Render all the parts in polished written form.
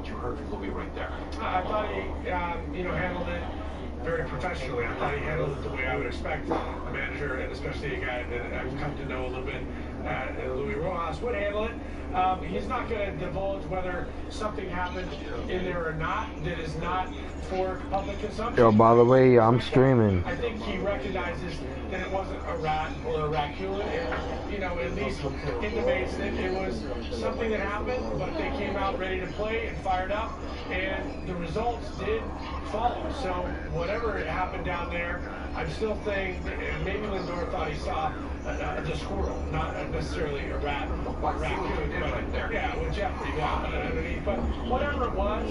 what you heard from Louis right there? I thought he, handled it very professionally. I thought he handled it the way I would expect a manager, and especially a guy that I've come to know a little bit, Louis Rojas, would handle it. He's not going to divulge whether something happened in there or not that is not for public consumption. Yo, by the way, I'm streaming. I think he recognizes that it wasn't a rat or a raccoon, and at least intimates that it was something that happened, but they came out ready to play and fired up, and the results did follow. So whatever happened down there, I'm still saying maybe Lindor thought he saw a squirrel, not necessarily a rat or raccoon. Yeah, with Jeffrey underneath. But whatever it was,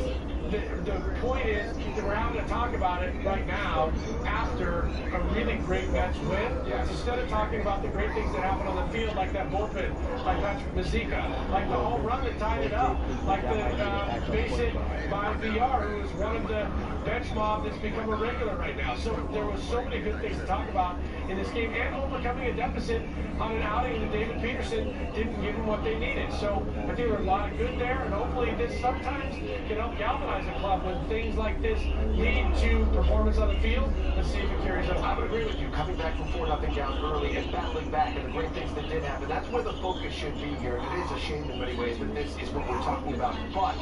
the point is that we're having to talk about it right now after a really great Mets win. Yes. Instead of talking about the great things that happened on the field, like that bullpen, like Patrick Mazeika, like the home run that tied it up, like the base hit by VR, who is one of the bench mob that's become a regular right now. So there was so many good things to talk about in this game, and overcoming a deficit on an outing that David Peterson didn't give them what they needed. So I think there was a lot of good there, and hopefully this sometimes can help galvanize a club when things like this lead to performance on the field. Let's see if it carries on. I would agree with you. Coming back from 4-0 down early and battling back, and the great things that did happen, that's where the focus should be here. And it is a shame in many ways that this is what we're talking about. But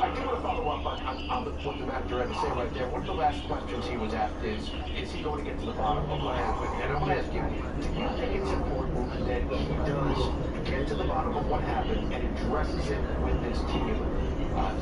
I do want to follow up on what the manager had to say right there. One of the last questions he was asked is he going to get to the bottom of what happened? And I want to ask you, do you think it's important that he does get to the bottom of what happened and addresses it with his team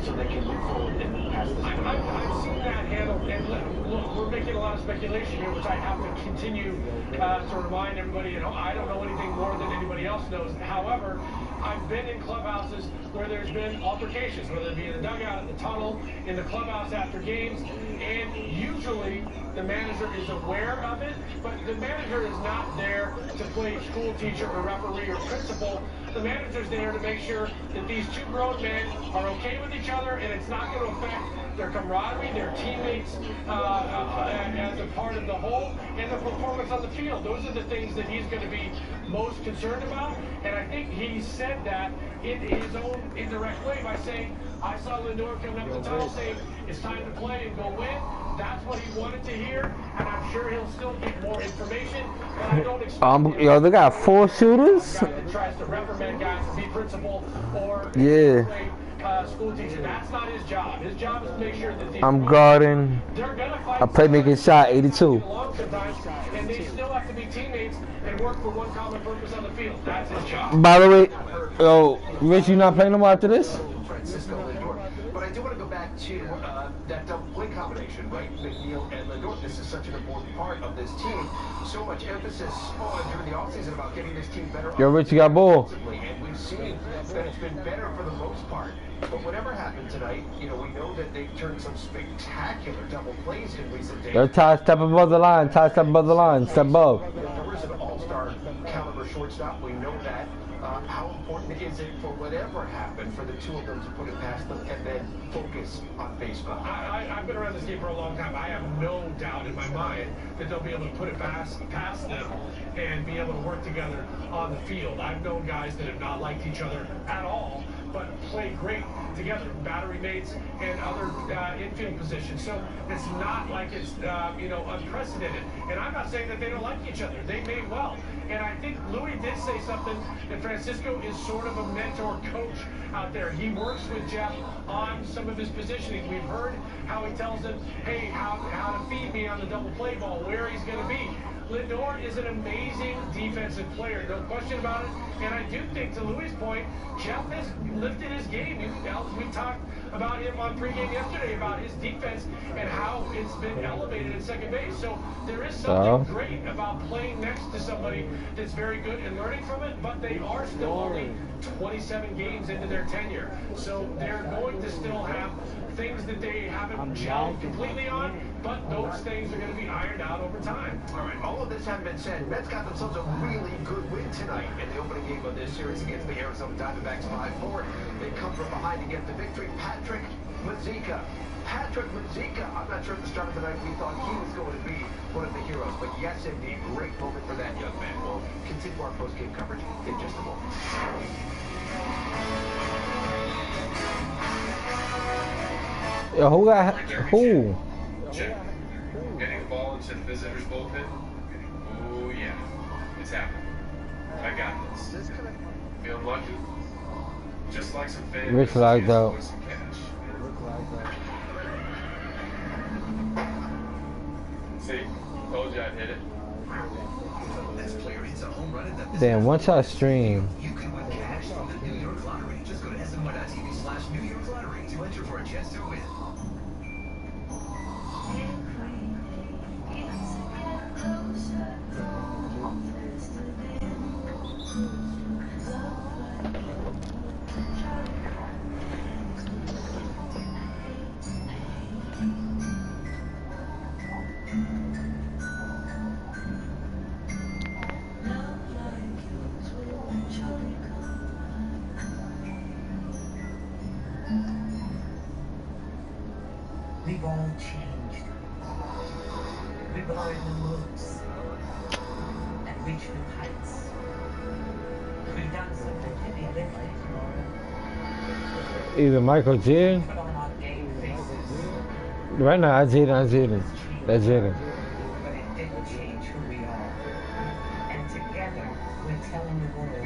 so they can move forward and pass this? I've seen that handled, and look, we're making a lot of speculation here, which I have to continue to remind everybody. I don't know anything more than anybody else knows. However, I've been in clubhouses where there's been altercations, whether it be in the dugout, in the tunnel, in the clubhouse after games, and usually the manager is aware of it, but the manager is not there to play school teacher or referee or principal. The manager's there to make sure that these two grown men are okay with each other, and it's not going to affect their camaraderie, their teammates as a part of the whole, and the performance on the field. Those are the things that he's going to be most concerned about, and I think he said that in his own indirect way by saying, I saw Lindor coming up the tunnel saying, it's time to play and go win. That's what he wanted to hear, and I'm sure he'll still get more information, but I don't expect yo, they got 4 shooters? a guy that tries to reprimand guys to be principal or Yeah. school teacher. That's not his job. His job is to make sure that I'm guarding. they're gonna fight. I play making shot 82. And they still have to be teammates and work for one common purpose on the field. That's his job. By the way, yo, Rich, you not playing no more after this? Francisco Lindor. But I do want to go back to that double play combination, right? McNeil and Lindor. This is such an important part of this team. So much emphasis on during the offseason about getting this team better. Yo, Rich, you got ball. And we've seen that it's been better for the most part. But whatever happened tonight, we know that they've turned some spectacular double plays in recent days. Yo, Ty, step above the line. Ty, step above the line. Step above. Lindor is an all-star caliber shortstop. We know that. How important is it for whatever happened for the two of them to put it past them and then focus on baseball? I've been around this game for a long time. I have no doubt in my mind that they'll be able to put it past them and be able to work together on the field. I've known guys that have not liked each other at all, but play great together, battery mates and other infield positions. So it's not like it's unprecedented. And I'm not saying that they don't like each other. They may well. And I think Louis did say something that Francisco is sort of a mentor coach out there. He works with Jeff on some of his positioning. We've heard how he tells him, hey, how to feed me on the double play ball, where he's going to be. Lindor is an amazing defensive player, no question about it. And I do think, to Louis' point, Jeff has lifted his game. We talked about him on pregame yesterday about his defense and how it's been elevated at second base. So there is something great about playing next to somebody that's very good and learning from it, but they are still only 27 games into their tenure. So they're going to still have things that they haven't gelled completely on, but those things are going to be ironed out over time. All right, all of this having been said, Mets got themselves a really good win tonight in the opening game of this series against the Arizona Diamondbacks 5-4. They come from behind to get the victory. Patrick Mazeika. I'm not sure at the start of the night we thought he was going to be one of the heroes, but yes, indeed, great moment for that young man. We'll continue our post-game coverage in just a moment. Who got who? Check. Getting the ball into the visitor's bullpen. Oh yeah, it's happening. I got this. Feeling lucky? Just like some fans. Rich locked out. With some cash. See, told you I'd hit it. This player hits a home run in the Damn, once I stream. You can win cash from the New York Lottery. Just go to SNY.TV/New York Lottery to enter for a chance to win. We've all changed. We've all moves and reached new heights. We've done some heavy lifting. Either Michael Jaden. Put on our game faces. Right now, I Jaden. That's Jaden. But it didn't change who we are. And together, we're telling the world,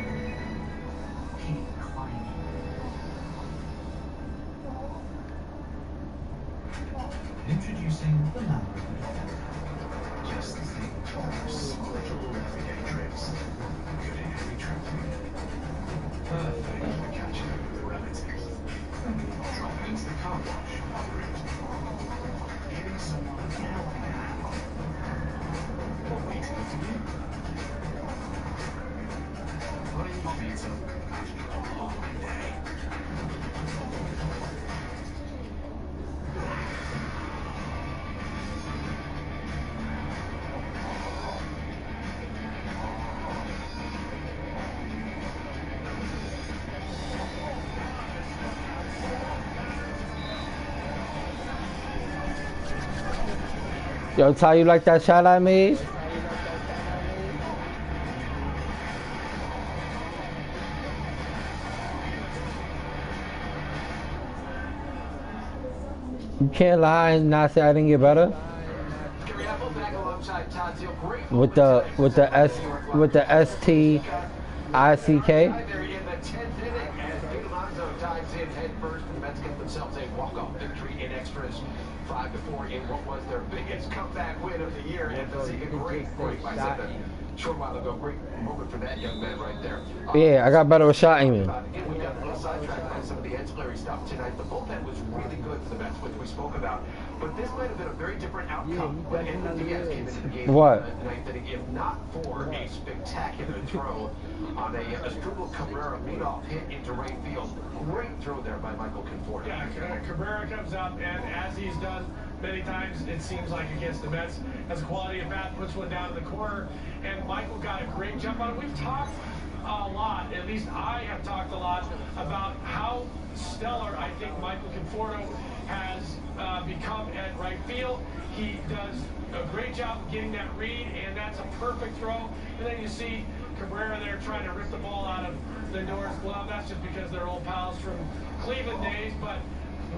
keep climbing. Introducing the Lamborghini. Just think twice. Everyday trips. Good in heavy traffic. Perfect for catching up with relatives. Drop it into the car wash. Getting someone to help you out. Or waiting for you. Putting your feet up after a long day. Yo, Ty, you like that shot I made? You can't lie and not say I didn't get better. Gary Apple back alongside Todd Zeal. Great With the STICK. They're in the 10th inning, and Pete Alonso dives in head first, and the Mets get themselves a walk-off victory in extras, 5-4 in what was their biggest comeback win of the year. And to see a great, I said that a short while ago, great moment for that young man right there. Yeah, I got better with shot aiming. Again, we got a little sidetracked by some of the ancillary stuff tonight. The bullpen was really good for the Mets, which we spoke about. But this might have been a very different outcome when Edwin Diaz came into the game. What? Ninth inning, if not for a spectacular throw on a Asdrubal Cabrera leadoff hit into right field. Great throw there by Michael Conforto. Yeah, Cabrera comes up, and as he's done many times, it seems like against the Mets, has a quality at bat, puts one down in the corner, and Michael got a great jump on it. We've talked a lot, at least I have talked a lot, about how stellar I think Michael Conforto has become at right field. He does a great job of getting that read, and that's a perfect throw. And then you see Cabrera there trying to rip the ball out of Lindor's glove. That's just because they're old pals from Cleveland days, but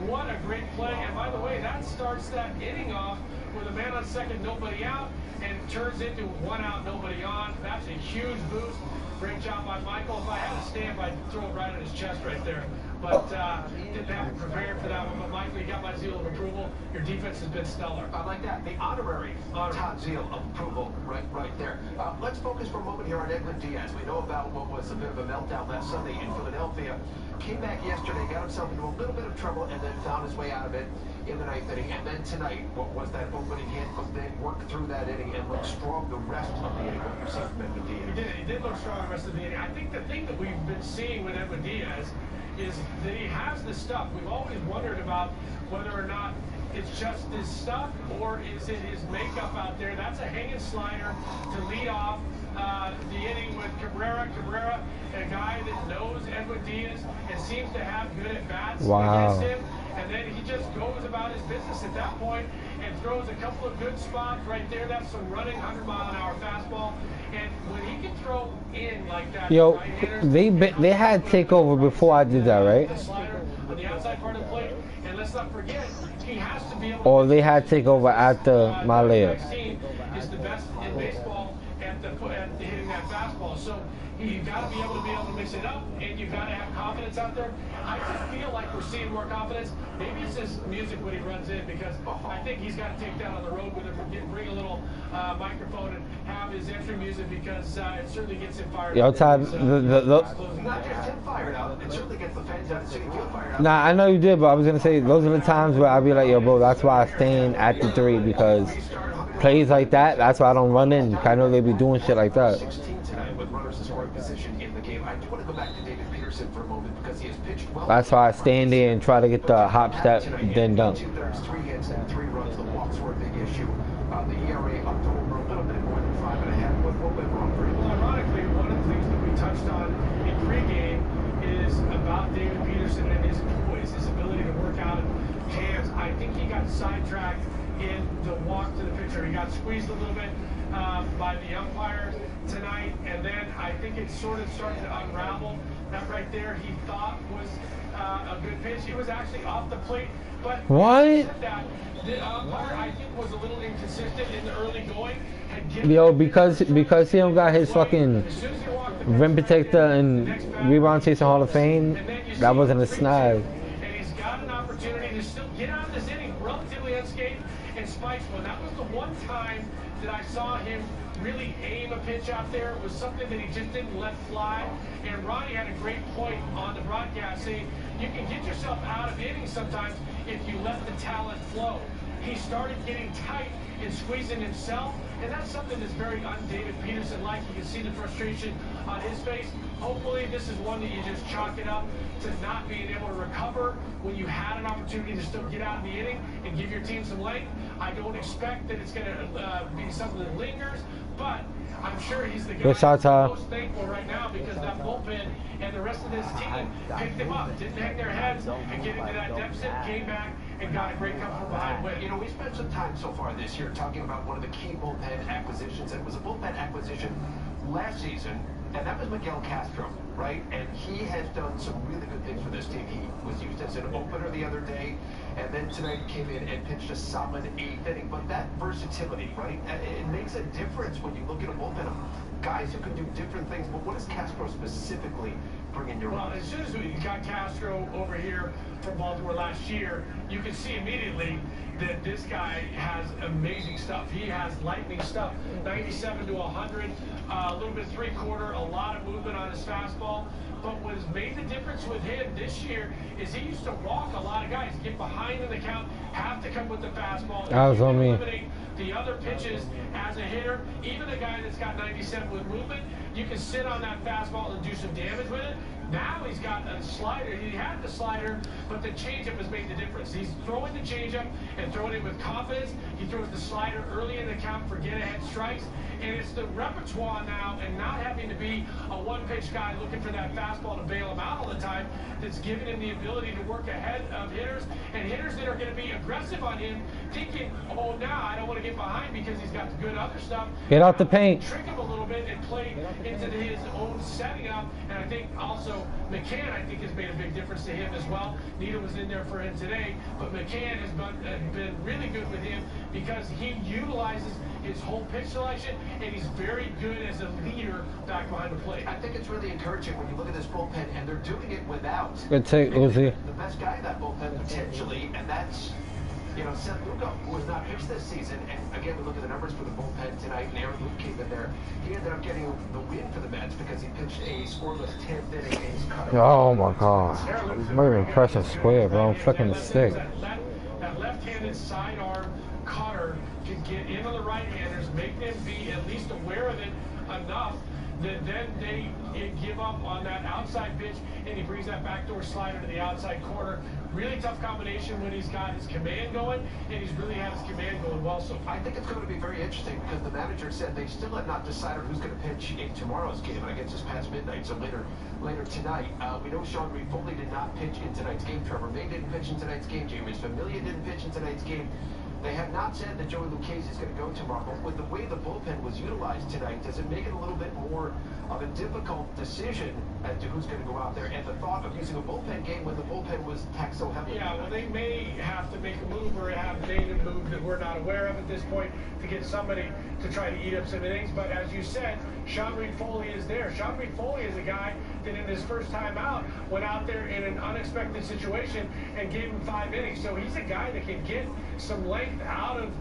what a great play. And by the way, that starts that inning off with a man on second, nobody out, and turns into 1 out, nobody on. That's a huge boost. Great job by Michael. If I had a stamp, I'd throw it right on his chest right there. But didn't have it prepared for that one. But Michael, you got my seal of approval. Your defense has been stellar. I like that. The honorary Todd Zeal of approval right there. Let's focus for a moment here on Edwin Diaz. We know about what was a bit of a meltdown last Sunday in Philadelphia. Came back yesterday, got himself into a little bit of trouble, and then found his way out of it in the 9th inning. And then tonight, what was that opening hit, but then worked through that inning and looked strong the rest of the inning. What you see from Edwin Diaz? He did look strong the rest of the inning. I think the thing that we've been seeing with Edwin Diaz is that he has the stuff. We've always wondered about whether or not it's just his stuff or is it his makeup out there. That's a hanging slider to lead off the inning with Cabrera. Cabrera, a guy that knows Edwin Diaz and seems to have good at-bats against him. And then he just goes about his business at that point and throws a couple of good spots right there. That's some running 100-mile-an-hour fastball. And when he can throw in like that, yo, they had takeover before I did that, right? The slider on the outside part of the plate, and let's not forget, he has to be able. Or they had to take over after my layup. Is the best in baseball at hitting that fastball. So you got to be able to mix it up, and you got to have confidence out there. I just feel like we're seeing more confidence. Maybe it's his music when he runs in, because I think he's got to take that on the road with him, bring a little microphone and have his entry music, because it certainly gets him fired Yo, up. Todd, Not just him fired up, it certainly gets the fans out of City Field fired up. Nah, I know you did, but I was gonna say those are the times where I be like, yo, bro, that's why I stand at the 3, because plays like that, that's why I don't run in. I know they be doing shit like that. 16 tonight with runners in scoring position in the game. I do want to go back to David Peterson for a moment, because he has pitched well. That's why I stand there and try to get the hop step, then dunk. 2/3, 3 hits and 3 runs. The walks were a big issue. The ERA up to over a little bit more than 5.5. What went wrong for him? Well, ironically, one of the things that we touched on in pregame is about David Peterson and his poise, his ability to work out in jams. I think he got sidetracked in the walk to the pitcher. He got squeezed a little bit by the umpire tonight, and then I think it sort of started to unravel. That right there, he thought was a good pitch. It was actually off the plate, but What? that, the umpire, I think, was a little inconsistent in the early going. Had given Yo, because he don't got his fucking as soon as he walked the rim protector and rebound chasing Hall of Fame, that wasn't a snag. And he's got an opportunity to still get out of this inning relatively unscathed and spiteful. And that was the one time that I saw him really aim a pitch out there. It was something that he just didn't let fly. And Ronnie had a great point on the broadcast saying you can get yourself out of innings sometimes if you let the talent flow. He started getting tight and squeezing himself, and that's something that's very un-David Peterson-like. You can see the frustration on his face. Hopefully this is one that you just chalk it up to not being able to recover when you had an opportunity to still get out of the inning and give your team some length. I don't expect that it's going to be something that lingers, but I'm sure he's the guy Good shot, Ty. most thankful right now, because that bullpen and the rest of this team picked him up, didn't hang their heads and get into that deficit, came back and got a great come from behind win. You know, we spent some time so far this year talking about one of the key bullpen acquisitions. It was a bullpen acquisition last season, and that was Miguel Castro, right? And he has done some really good things for this team. He was used as an opener the other day, and then tonight came in and pitched a solid 8th inning. But that versatility, right? It makes a difference when you look at a bullpen of guys who can do different things. But what does Castro specifically bring in your Well, mind? as soon as we got Castro over here from Baltimore last year, you can see immediately that this guy has amazing stuff. He has lightning stuff, 97 to 100, a little bit 3/4, a lot of movement on his fastball. But what has made the difference with him this year is he used to walk a lot of guys, get behind in the count, have to come with the fastball. That was on me. Eliminate the other pitches as a hitter. Even a guy that's got 97 with movement, you can sit on that fastball and do some damage with it. Now he's got a slider. He had the slider, but the changeup has made the difference. He's throwing the changeup and throwing it with confidence. He throws the slider early in the count for get-ahead strikes. And it's the repertoire now, and not having to be a one-pitch guy looking for that fastball to bail him out all the time, that's giving him the ability to work ahead of hitters, and hitters that are going to be aggressive on him, thinking, oh, now I don't want to get behind because he's got the good other stuff. Get out the paint. Trick him a little bit and play into his own setting up. And I think also McCann, I think, has made a big difference to him as well. Nita was in there for him today, but McCann has been really good with him because he utilizes his whole pitch selection, and he's very good as a leader back behind the plate. I think it's really encouraging when you look at this bullpen, and they're doing it without Good take, Uzi. the best guy in that bullpen potentially, and that's, you know, Seth Lugo, who has not pitched this season. And again, we look at the numbers for the bullpen tonight, and Aaron Luke came in there. He ended up getting the win for the Mets because he pitched a scoreless 10th inning and he's cut. Oh my god. Not even pressing square, bro. I'm flicking the stick. That left-handed sidearm cutter can get into the right-handers, make them be at least aware of it enough that then they give up on that outside pitch, and he brings that backdoor slider to the outside corner. Really tough combination when he's got his command going, and he's really had his command going well so far. I think it's going to be very interesting because the manager said they still have not decided who's going to pitch in tomorrow's game, and I guess it's past midnight, so later tonight. We know Sean Reed Foley did not pitch in tonight's game. Trevor May didn't pitch in tonight's game. James Familia didn't pitch in tonight's game. They have not said that Joey Lucchesi is going to go tomorrow, but with the way the bullpen was utilized tonight, does it make it a little bit more of a difficult decision as to who's going to go out there, and the thought of using a bullpen game when the bullpen was taxed so heavily. Yeah, well, they may have to make a move or have made a move that we're not aware of at this point to get somebody to try to eat up some innings. But as you said, Sean Reed-Foley is there. Sean Reed-Foley is a guy that in his first time out went out there in an unexpected situation and gave him 5 innings. So he's a guy that can get some length out of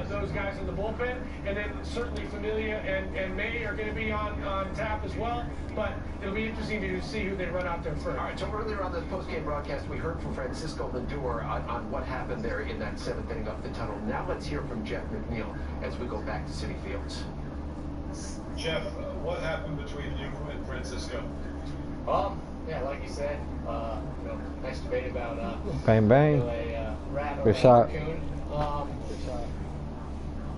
those guys in the bullpen. And then certainly Familia and May are going to be on tap as well. But it'll be interesting to see who they run out there first. All right, so earlier on this post-game broadcast, we heard from Francisco Lindor on what happened there in that 7th inning up the tunnel. Now let's hear from Jeff McNeil as we go back to Citi Fields. Jeff, what happened between you and Francisco? Yeah, like you said, nice debate about Bang bang. a rat or Good a shot. raccoon.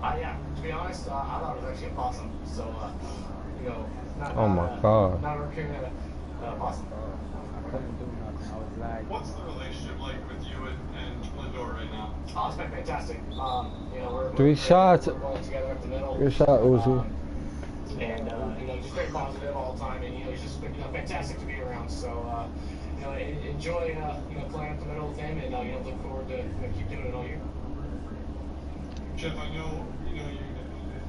Yeah, to be honest, I thought it was actually a possum. So, Oh my God. Not a raccoon, and a possum. What's the relationship like with you and Lindor right now? Oh, it's been fantastic. We're 3 shots. We're rolling together up the middle. Good shot, Uzi. And just very positive all the time, and he's just been fantastic to be around. So enjoy playing up the middle with him, and look forward to keep doing it all year. Jeff, I know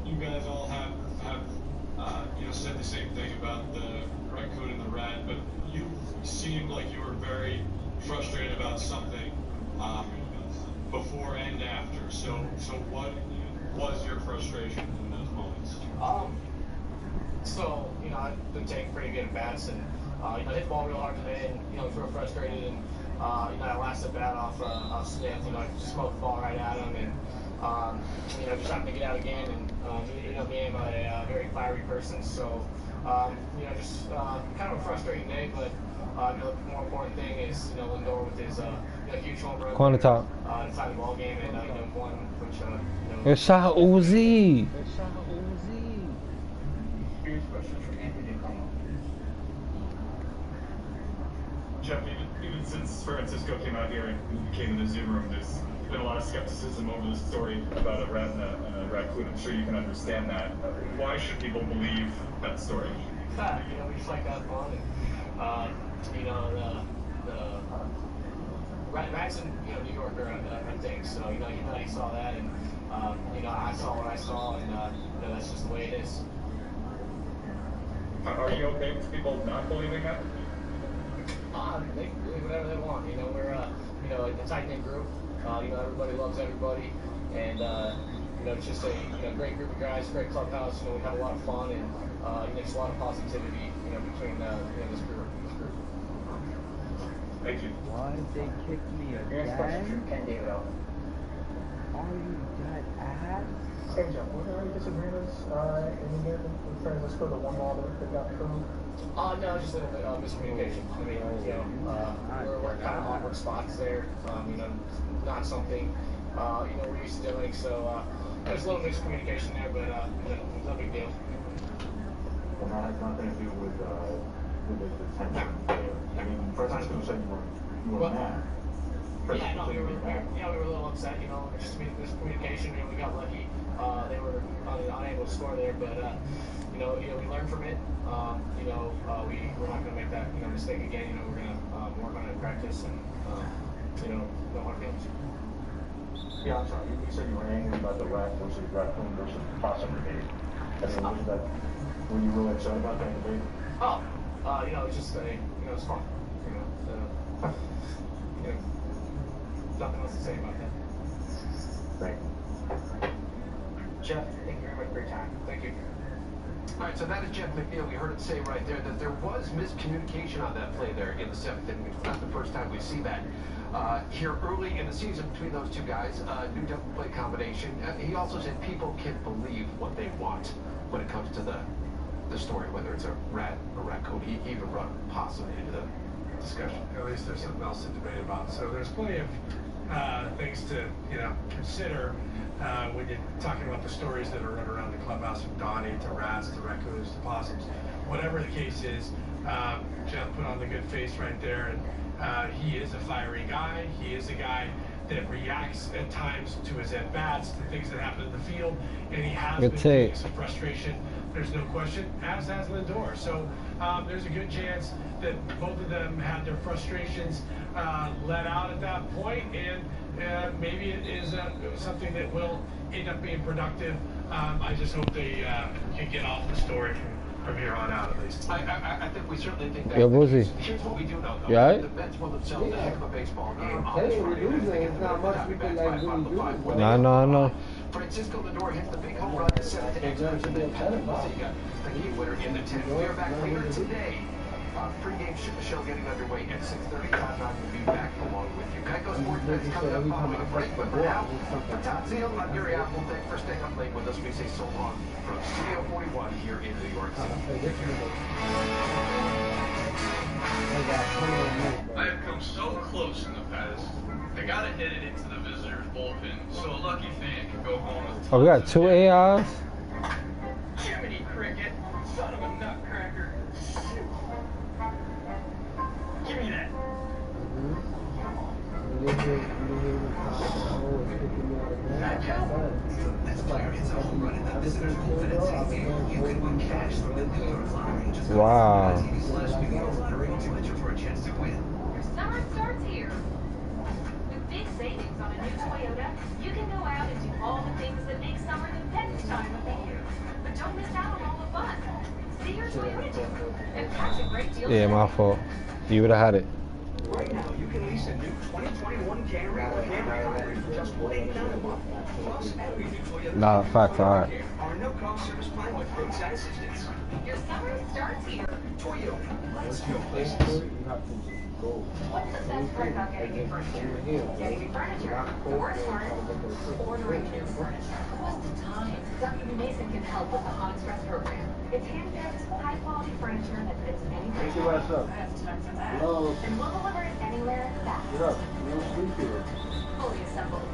you guys all have said the same thing about the raccoon and the rat, but you seemed like you were very frustrated about something before and after. So what was your frustration in those moments? So I've been taking pretty good at bats, and hit the ball real hard today, and was real frustrated, and I last at bat off Smith. I just smoked the ball right at him, and just happened to get out again, and me, I'm a very fiery person, so just kind of a frustrating day, but the more important thing is Lindor with his huge home run Corner top. inside the ball game, and one which Good shot, Uzi. Here's a question from Anthony Connell. Jeff, even since Francisco came out here and came in the Zoom room, there's been a lot of skepticism over the story about a rat and a raccoon. I'm sure you can understand that. Why should people believe that story? We just like to have fun, and the rats in New York are a thing. So he saw that, and I saw what I saw, and that's just the way it is. Are you okay with people not believing that? They can believe whatever they want. We're a tight-knit group. Everybody loves everybody, and it's just a great group of guys, great clubhouse. We have a lot of fun, and there's a lot of positivity between this group. Thank you. Why they kick me Here's a question from again? Ken David. Are you that ass? Hey Jeff, were there any disagreements in the game with Francisco, the one ball that got through? No, just a little bit of miscommunication. I mean, we're kind of awkward spots there. Not something we're used to doing. So there's a little miscommunication there, but no big deal. Well, that has nothing to do with the tension there. I mean, Francisco said you were mad. Yeah, we were a little upset. Just miscommunication. We got lucky. They were unable to score there, but we learned from it. We're not going to make that mistake again. We're going to work on it in practice, and no hard feelings. Yeah, I'm sorry. You said you were angry about the rat versus raccoon versus possum debate. I mean, were you really upset about that debate? Oh, it's just it's fun. Nothing else to say about that. Thank you. Jeff, thank you very much for your time. Thank you. All right, so that is Jeff McNeil. We heard it say right there that there was miscommunication on that play there in the 7th inning. It's not the first time we see that here early in the season between those two guys. New double play combination. He also said people can believe what they want when it comes to the story, whether it's a rat or raccoon. He even brought possum into the discussion. At least there's something else to debate about. So there's plenty of things to consider when you're talking about the stories that are run around the clubhouse, from Donnie to rats to raccoons to possums. Whatever the case is, Jeff put on the good face right there, and he is a fiery guy. He is a guy that reacts at times to his at-bats, to things that happen in the field, and he has been feeling some frustration There's no question, as has Lindor. So there's a good chance that both of them had their frustrations let out at that point, and maybe it is something that will end up being productive. I just hope they can get off the story from here on out, at least. I think we certainly think that. Yo, Boozy. Here's what we do know, though. You all right? The Mets will themselves a heck of a baseball game. Hey, we're losing. It's not much we can like really do. I know. Francisco Lindor hits the big home run to set the experts in the pen. You got the game winner in the 10th. We are back later today. Pre-game show getting underway at 6:30. Todd and I will be back along with you. Geico Sports Bets coming up following a break, but for now, for Todd Zeal, I'm Gary Apple. Thanks for staying up late with us. We say so long from Studio 41 here in New York City. I have come so close in the past. I gotta hit it into the visitors' bullpen, so a lucky fan can go home with. Oh, we got 2 AIs? Jiminy Cricket, son of a nutcracker. Give me that. Wow. Your summer starts here. With big savings on a new Toyota, you can go out and do all the things that make summer the best time of the year. But don't miss out on all the fun. See your Toyota dealer and catch a great deal. Yeah, my fault. You would have had it. Right now, you can lease a new 2021 Camry or Camry Hybrid for just $189 a month. Plus, every new Toyota Nah, facts, alright. or no-cost service plan with roadside assistance. Your summer starts here. Toyota, let's go places. What's the best part about getting new furniture? Getting new furniture. The worst part? Ordering new furniture. What's the time? W. Mason can help with the Hot Express program. It's hand-picked, high-quality furniture that fits any place. What's up? Hello. And we'll deliver it anywhere fast. What up? You don't sleep here. Fully assembled.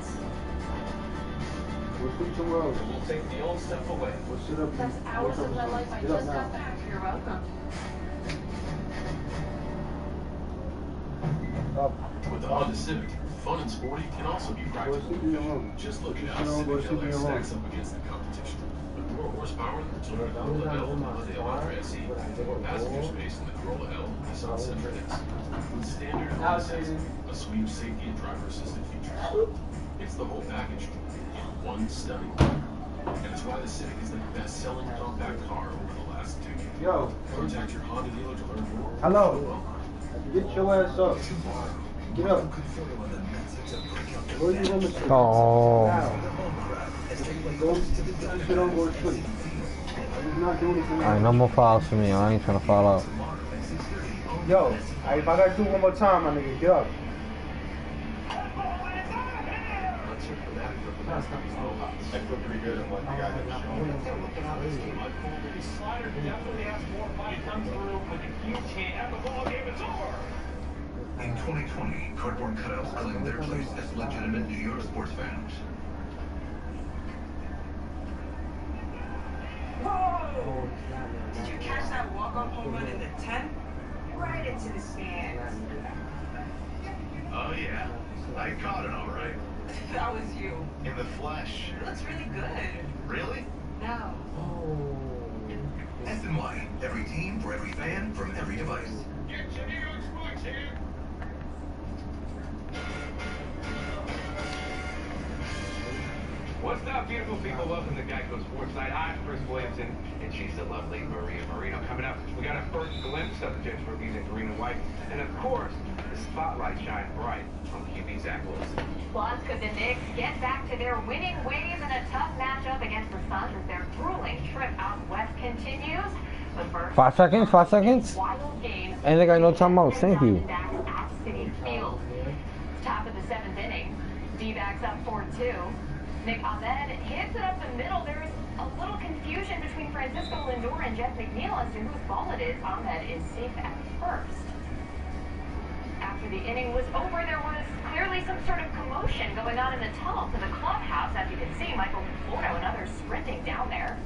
We'll sleep somewhere else. We'll take the old stuff away. We'll sit up. Best hours of my life. I Get up just now. got back. You're welcome. Up. With the Honda Civic, fun and sporty can also be Go practical. sleep in your room. Just look at Just how go Civic sleep in LX your room. stacks up against the competition. With more horsepower than the Toyota Corolla L, the Hyundai Elantra SE, more passenger space than the Corolla L, the Nissan Sentra X. With standard Honda Sense, a suite of safety and driver assistant features. It's the whole package in one stunning car. And it's why the Civic is the best-selling compact car over the last 2 years. Yo. Contact your Honda dealer to learn more. Hello. Get your ass up. Get up. Where you going to sleep? Oh. Now. Go. Sit down, go to sleep. He's not doing anything. Alright, no more fouls for me. I ain't trying to foul out. Yo, if I gotta do it one more time, my nigga, get up. I feel pretty good. I'm like the guy that was His slider definitely has more bite. Comes through with a huge hit, and the ball game is over. In 2020, cardboard cutouts claimed their place as legitimate New York sports fans. Whoa! Did you catch that walk-off home run in the 10th? Right into the stands. Oh yeah, I caught it all right. That was you. In the flesh. It looks really good. Really? No. SNY, every team for every fan from every device. Get your New York sports here. What's up, beautiful people? Welcome to Geico Sports Night. I'm Chris Williamson, and she's the lovely Maria Marino. Coming up, we got a first glimpse of the Jets rookies in green and white, and of course, the spotlight shines bright on QB Zach Wilson. Plus, could the Knicks get back to their winning ways in a tough matchup against the Suns as their grueling trip out west continues? But first, 5 seconds? 5 seconds? wild game. Ain't they got no timeouts? Thank you. At Citi Field. Top of the 7th inning, D-backs up 4-2. Nick Ahmed hits it up the middle. There's a little confusion between Francisco Lindor and Jeff McNeil as to whose ball it is. Ahmed is safe at first. After the inning was over, there was clearly some sort of commotion going on in the tunnel to the clubhouse. As you can see, Michael Conforto and others sprinting down there.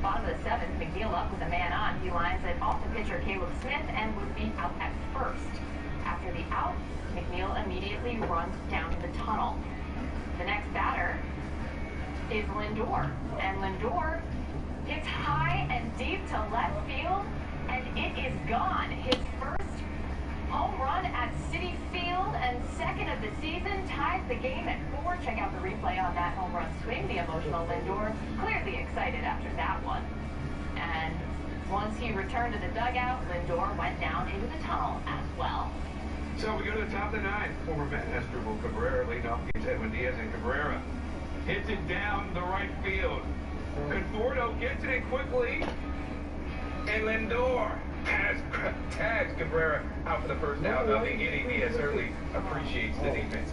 Bottom of the 7th, McNeil up with a man on. He lines it off the pitcher Caleb Smith and would be out at first. After the out, McNeil immediately runs down the tunnel. The next batter is Lindor. And Lindor Hits high and deep to left field, and it is gone. His first home run at Citi Field and second of the season ties the game at 4. Check out the replay on that home run swing. The emotional Lindor clearly excited after that one. And once he returned to the dugout, Lindor went down into the tunnel as well. So we go to the top of the 9th. Former Met Asdrubal Cabrera leading off against Edwin Diaz, and Cabrera hits it down the right field. Conforto gets it in quickly, and Lindor tags Cabrera out for the first out of the inning. Diaz certainly appreciates the defense.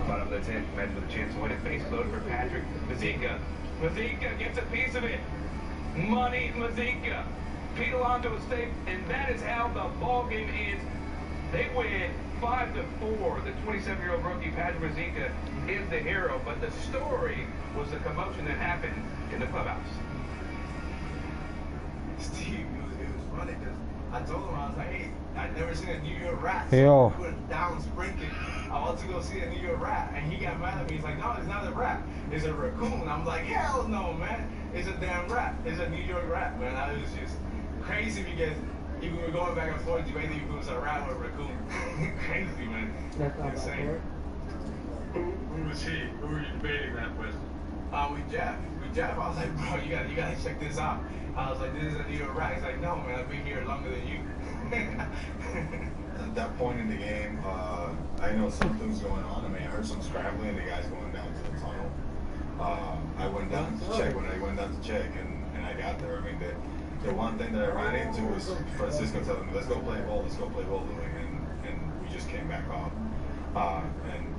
Bottom of the 10th, Mets with a chance to win it. Base loaded for Patrick Mazeika. Mazeika gets a piece of it. Money Mazeika. Pete Alonso is safe, and that is how the ball game ends. They win 5-4. The 27-year-old rookie Patrick Mazeika is the hero, but the story was the commotion that happened in the clubhouse. Steve, it was funny because I told him, I was like, hey, I'd never seen a New York rat. Yo. So we went down sprinting. I want to go see a New York rat. And he got mad at me. He's like, no, it's not a rat. It's a raccoon. I'm like, hell no, man. It's a damn rat. It's a New York rat, man. I was just crazy because we were going back and forth debating if it was a rat or a raccoon. Crazy, man. Insane. Who was he? Who were you debating that with? With Jeff. I was like, bro, you gotta check this out. I was like, this is a New York rat. He's like, no, man, I've been here longer than you. At that point in the game, I know something's going on. I mean, I heard some scrambling, the guys going down to the tunnel. I went down to check and I got there. I mean, the one thing that I ran into was Francisco telling me, let's go play ball, Louis, and we just came back off. And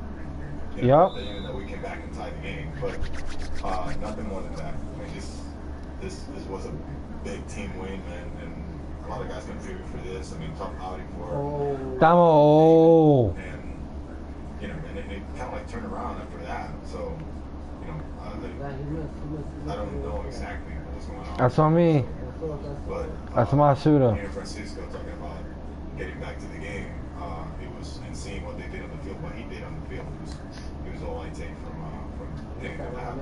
you know, that we came back and tied the game, but nothing more than that. I mean, this was a big team win, and a lot of guys contributed for this. I mean, tough outing for and you know, and it kind of like turned around after that. So, you know, I don't know exactly what was going on. That's on me. But that's my shooter. Hearing Francisco talking about getting back to the game, it was and seeing what they did on the field, what he did on the field. It was all I take from getting to that.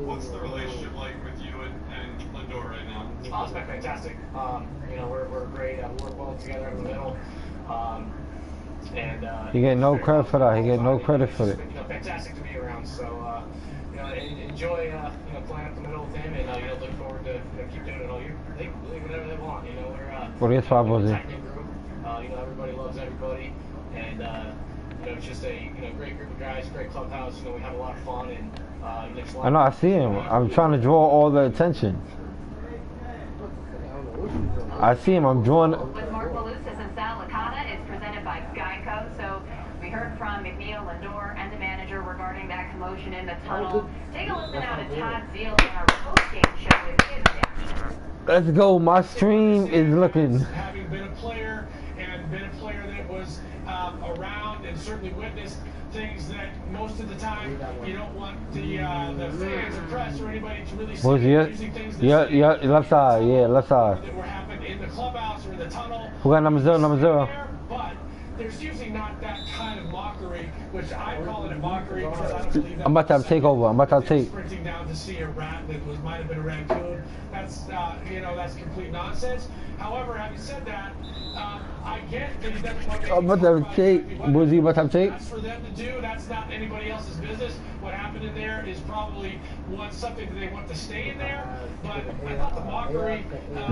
What's the relationship like with you and Lindor right now? Oh, it's been fantastic. You know, we're great. We work well together in the middle. He get no credit for that. He get no credit for it. You know, fantastic to be around. So, you know, enjoy you know, playing up the middle with him, and you know, look forward to keep doing it all year. They can do whatever they want. You know, we're a tight knit group. You know, everybody loves everybody, and you know, it's just a great group of guys, great clubhouse. You know, we have a lot of fun, and I know, I see him. I'm trying to draw all the attention. I see him. I'm drawing. With Mark Malusis and Sal Licata, it's presented by Geico. So we heard from McNeil, Lindor, and the manager regarding that commotion in the tunnel. Take a listen now to Todd Zeal in our post-game show with his reaction. Let's go. My stream is looking. Having been a player and been a player that was around and certainly witnessed things that most of the time you don't want the fans or press or anybody to really see. Using things that left side, left side. That were happening in the clubhouse or in the tunnel. Who got number 0? But there's usually not that kind of mockery, which I call it a mockery because I don't believe that. I'm about to have takeover. I'm about to have take. Sprinting down to see a rat that might have been a raccoon. That's you know, that's complete nonsense. However, having said that, I get that he doesn't want to. I'm about to have take. Was he about to have take? That's for them to do. That's not anybody else's business. What happened in there is probably something that they want to stay in there. But I thought the mockery.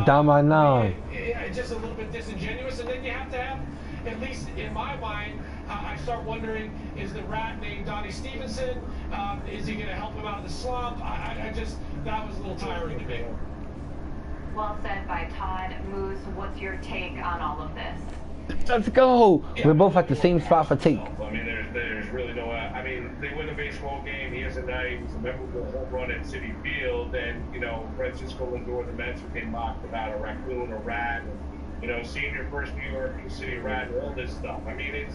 Down by 9. It's just a little bit disingenuous, and then you have to have. At least in my mind, I start wondering, is the rat named Donnie Stevenson? Is he going to help him out of the slump? I just, that was a little tiring to me. Well said by Todd. Moose, what's your take on all of this? Let's go. We're both at the same spot for take. I mean, there's really no. I mean, they win a baseball game. He has a night. It's a memorable home run at Citi Field, and you know, Francisco Lindor, the Mets, who came mocked about a raccoon, a rat. And, you know, seeing your first New York City rat, all this stuff. I mean, it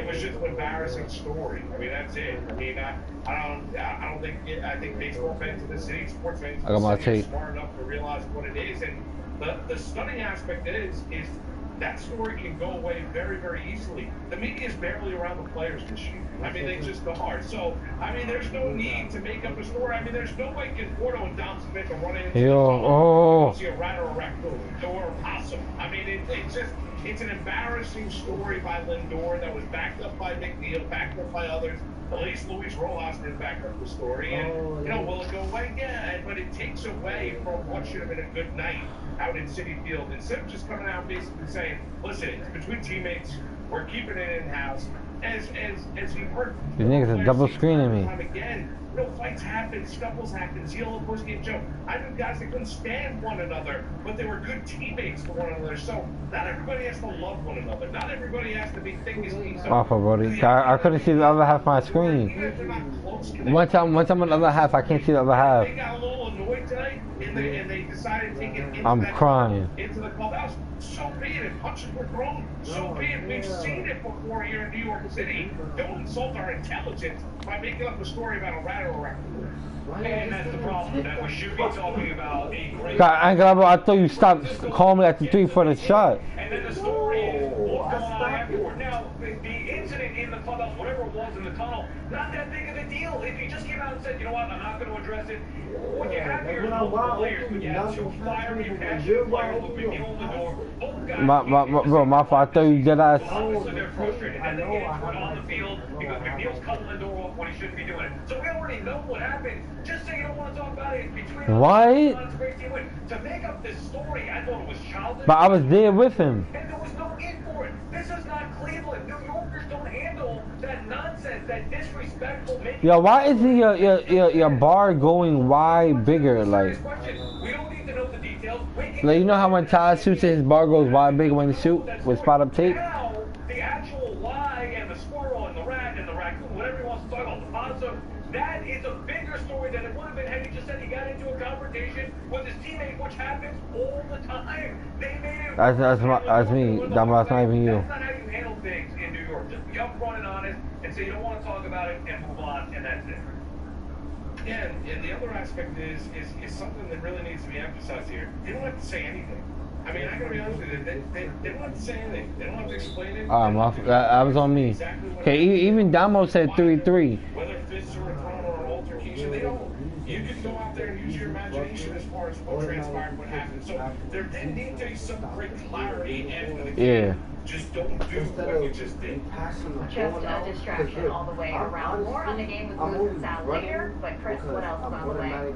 was just an embarrassing story. I mean, that's it. I mean, I don't think I think baseball fans in the city, sports fans in the city, are smart enough to realize what it is. And the stunning aspect is that story can go away very, very easily. The media is barely around the players this year. I mean, they just are. So, I mean, there's no need to make up a story. I mean, there's no way Conforto and Dom Smith are running into see a rat or a raccoon or a possum. I mean, it's an embarrassing story by Lindor that was backed up by McNeil, backed up by others. At least Luis Rojas did back up the story. And, you know, will it go away? Yeah, but it takes away from what should have been a good night out in Citi Field. Instead of just coming out basically saying, listen, it's between teammates, we're keeping it in-house. As you've heard, these niggas are double screening me. Again, you know, fights happen, scuffles happen, Zillow post-game joke. I knew guys that couldn't stand one another, but they were good teammates for one another. So not everybody has to love one another. Not everybody has to be thick as thieves. Awful, buddy. I couldn't see the other half of my screen. One time on the other half, I can't see the other half. They got a little annoyed tonight, and they decided to take it into I'm crying. Into the clubhouse. So be it. If punches were thrown, so be it. We've seen it before here in New York City. Don't insult our intelligence by making up a story about a rat or a raccoon. And that's the problem, that we should be talking about a great... God, I thought you stopped calling me at the 3 for the shot. And then the story is what's going on afterward. Now, the incident in the clubhouse, whatever it was in the tunnel, not that big of a deal. If you just came out and said, you know what, I'm not going to address it. What you have here is multiple players, but you have two fiery, passionate players with McNeil in the door. Both guys... My fault. I thought you did that. Obviously, they're frustrated. And then get into it on the field because McNeil's cutting the door off when he shouldn't be doing it. So we already know what happened. Just say you don't want to talk about it between what? To make up this story, I thought it was childish. But I was there with him. And there was no need for it. This is not Cleveland. New Yorkers don't handle that nonsense, that disrespectful. Yo, why isn't your bar going wide bigger? Like, we don't need to know the details. you know how when Ty shoots his bar goes wide bigger when he shoot with spot up tape? Now, the actual lie and the squirrel and the rat and the raccoon, whatever he wants to talk about, the possum, that is a bigger story than it would have been had he just said he got into a confrontation with his teammate, which happens all the time. They made it. That's me. That's not even you. That's not how you handle things in New York. Just be upfront and honest and say you don't want to talk about it and move on, and that's it. Yeah, and the other aspect is something that really needs to be emphasized here. They don't have to say anything. I mean, I gotta be honest with you, they don't have to say anything. They don't have to explain it. That was on me. Okay, even Damo said 3-3. Whether fists or a thrown or an altercation, they don't. You can go out there and use your imagination as far as what transpired, what happened. So there did need to be some great clarity after the game. Yeah. Just don't do what you just did. Just a distraction all the way around. More on the game with Moose and Sal later, but Chris, what else is on the way?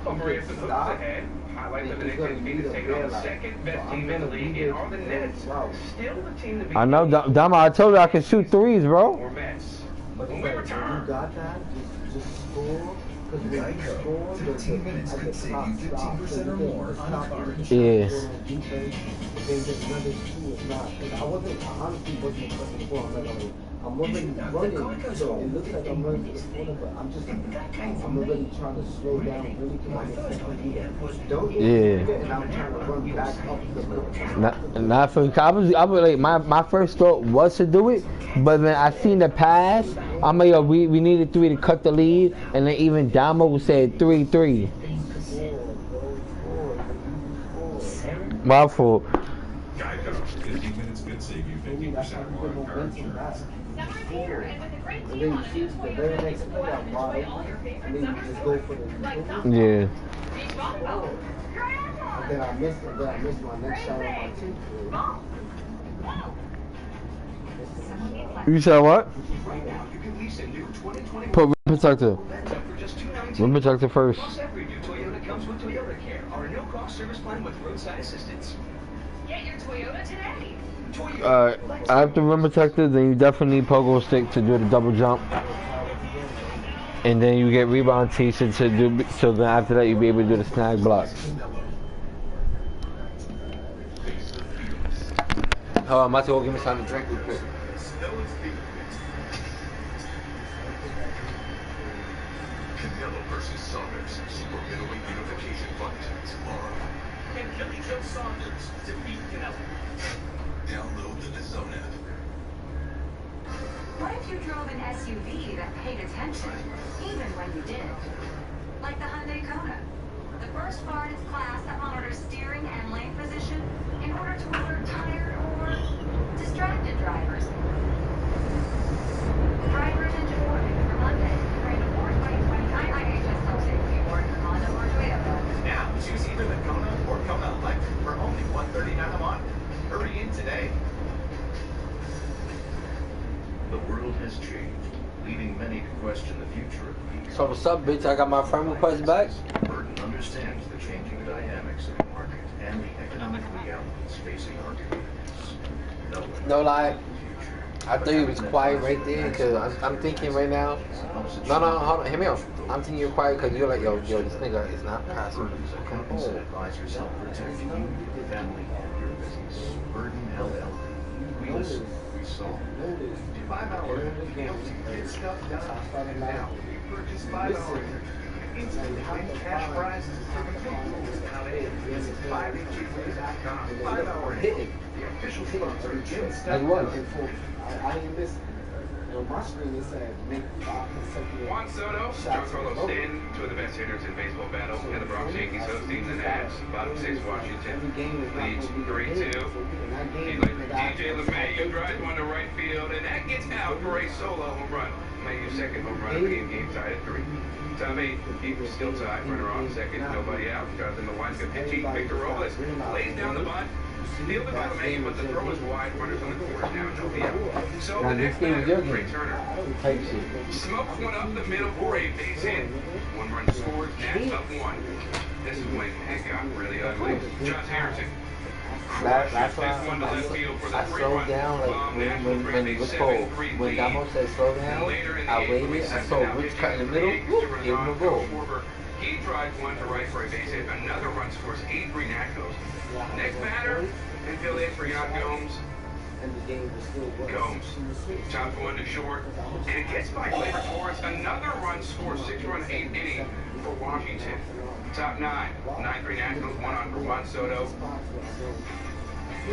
Maria moves ahead. Highlight that the Knicks has taken on the second best team in the league, and are the Nets still the team to beat? I know, Dama. I told you I can shoot threes, bro. Or Mets. When we return. You got that? Just score. Geico. 15 minutes could save you 15% or more on car insurance. Yes. I'm wasn't running, so it looks like I'm running to the corner, but I'm really trying to slow down, really don't and I'm trying to run back up the Not for I was like my first thought was to do it, but then I seen the pass. I'm like, yo, we needed 3 to cut the lead, and then even Damo said 3-3. My fault. Geico. 15 minutes could save you 50% more on car insurance. And then you see the very next play I bought it, and then you just go for the Yeah. And then I missed my next shot on my team. You said what? Right now, you can lease a new 2020 Put rim protector. for just $219. Rim protector first. Plus, every new Toyota comes with Toyota Care, our no-cost service plan with roadside assistance. Get your Toyota today. After rim protector, then you definitely need pogo stick to do the double jump. And then you get rebound t-shirt to do, so then after that you'll be able to do the snag blocks. Oh, I'm about to go give me something to drink real quick. Canelo versus Saunders, Super Middleweight Unification Fight tomorrow. Can Billy Joe Saunders defeat Canelo? Download the DAZN app. What if you drove an SUV that paid attention, even when you did? Like the Hyundai Kona. the first car in its class that monitors steering and lane position in order to alert tired or distracted drivers. Drivers into warning for Monday. Bring a Ford 2029 IHS Self Safety Award for Honda or Toyota. Now, choose either the Kona or Kona Electric for only $139 a month. Hurry in today. The world has changed, leading many to question the future of e-commerce. So what's up, bitch? I got my friend request back. Burton understands the changing dynamics of the market and the economic realities facing our communities. No lie, I thought he was quiet right there because I'm thinking right now. No, hold on, hear me out. I'm thinking you're quiet because you're like, yo, this nigga is not passing. Companies and advisors help protect you, your family, and your business. Burton LLP. We listen, we solve. 5 hours. Get stuff done. Now, we purchase 5 hours. Instantly win cash prizes for complete. Visit 5HGWay.com. 5 hour hit. The official sponsor of Jim Stuff. I didn't miss. On my screen it said make 5 consecutive. Juan Soto, Giancarlo Stanton, two of the best hitters in baseball battle, and the Bronx Yankees hosting the Nats. Bottom 6 Washington leads 3-2. DJ LeMahieu drives one to right field, and that gets out for a solo home run. LeMahieu's second home run of the game tied at 3. Top 8, Keeper still tied, runner on second, nobody out. Jonathan Loaiza pitching, Victor Robles lays down the bunt. Fielded by LeMahieu, but the throw is wide. Runners on the court now, nobody out. So the next batter, Trey Turner. Smokes one up the middle for a base hit. 1 run scored, Nats up 1. This is when it got really ugly. Josh Harrison. That's why I slowed down, like when it was cold. When Damo said slow down, I waited, I saw Rich cut in the middle, give him a goal. He drives one to right for a base hit. Another run scores 8-3 Nationals. Next batter, infield hit for Yan Gomes. Gomes chops one to short, and it gets by Gleyber Torres. Another run scores 6-run 8th inning for Washington. Top 9, 9-3 Nationals, 1 on for Juan Soto.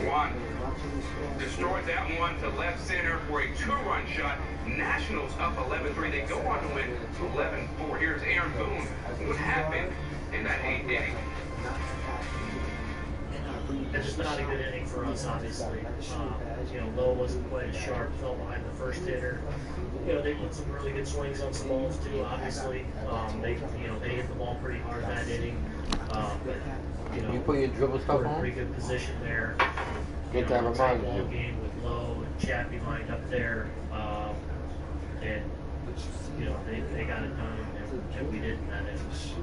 Juan destroys that one to left center for a 2-run shot. Nationals up 11-3. They go on to win 11-4. Here's Aaron Boone. What happened in that 8th inning? It's just not a good inning for us, obviously. Lowe wasn't quite as sharp, fell behind the first hitter. They put some really good swings on some balls too, obviously. They hit the ball pretty hard that inning. You put your dribble stuff on? Pretty good position there. Get that reminded ball game with Lowe and Chappie lined up there. And they got it done, and we didn't. That is.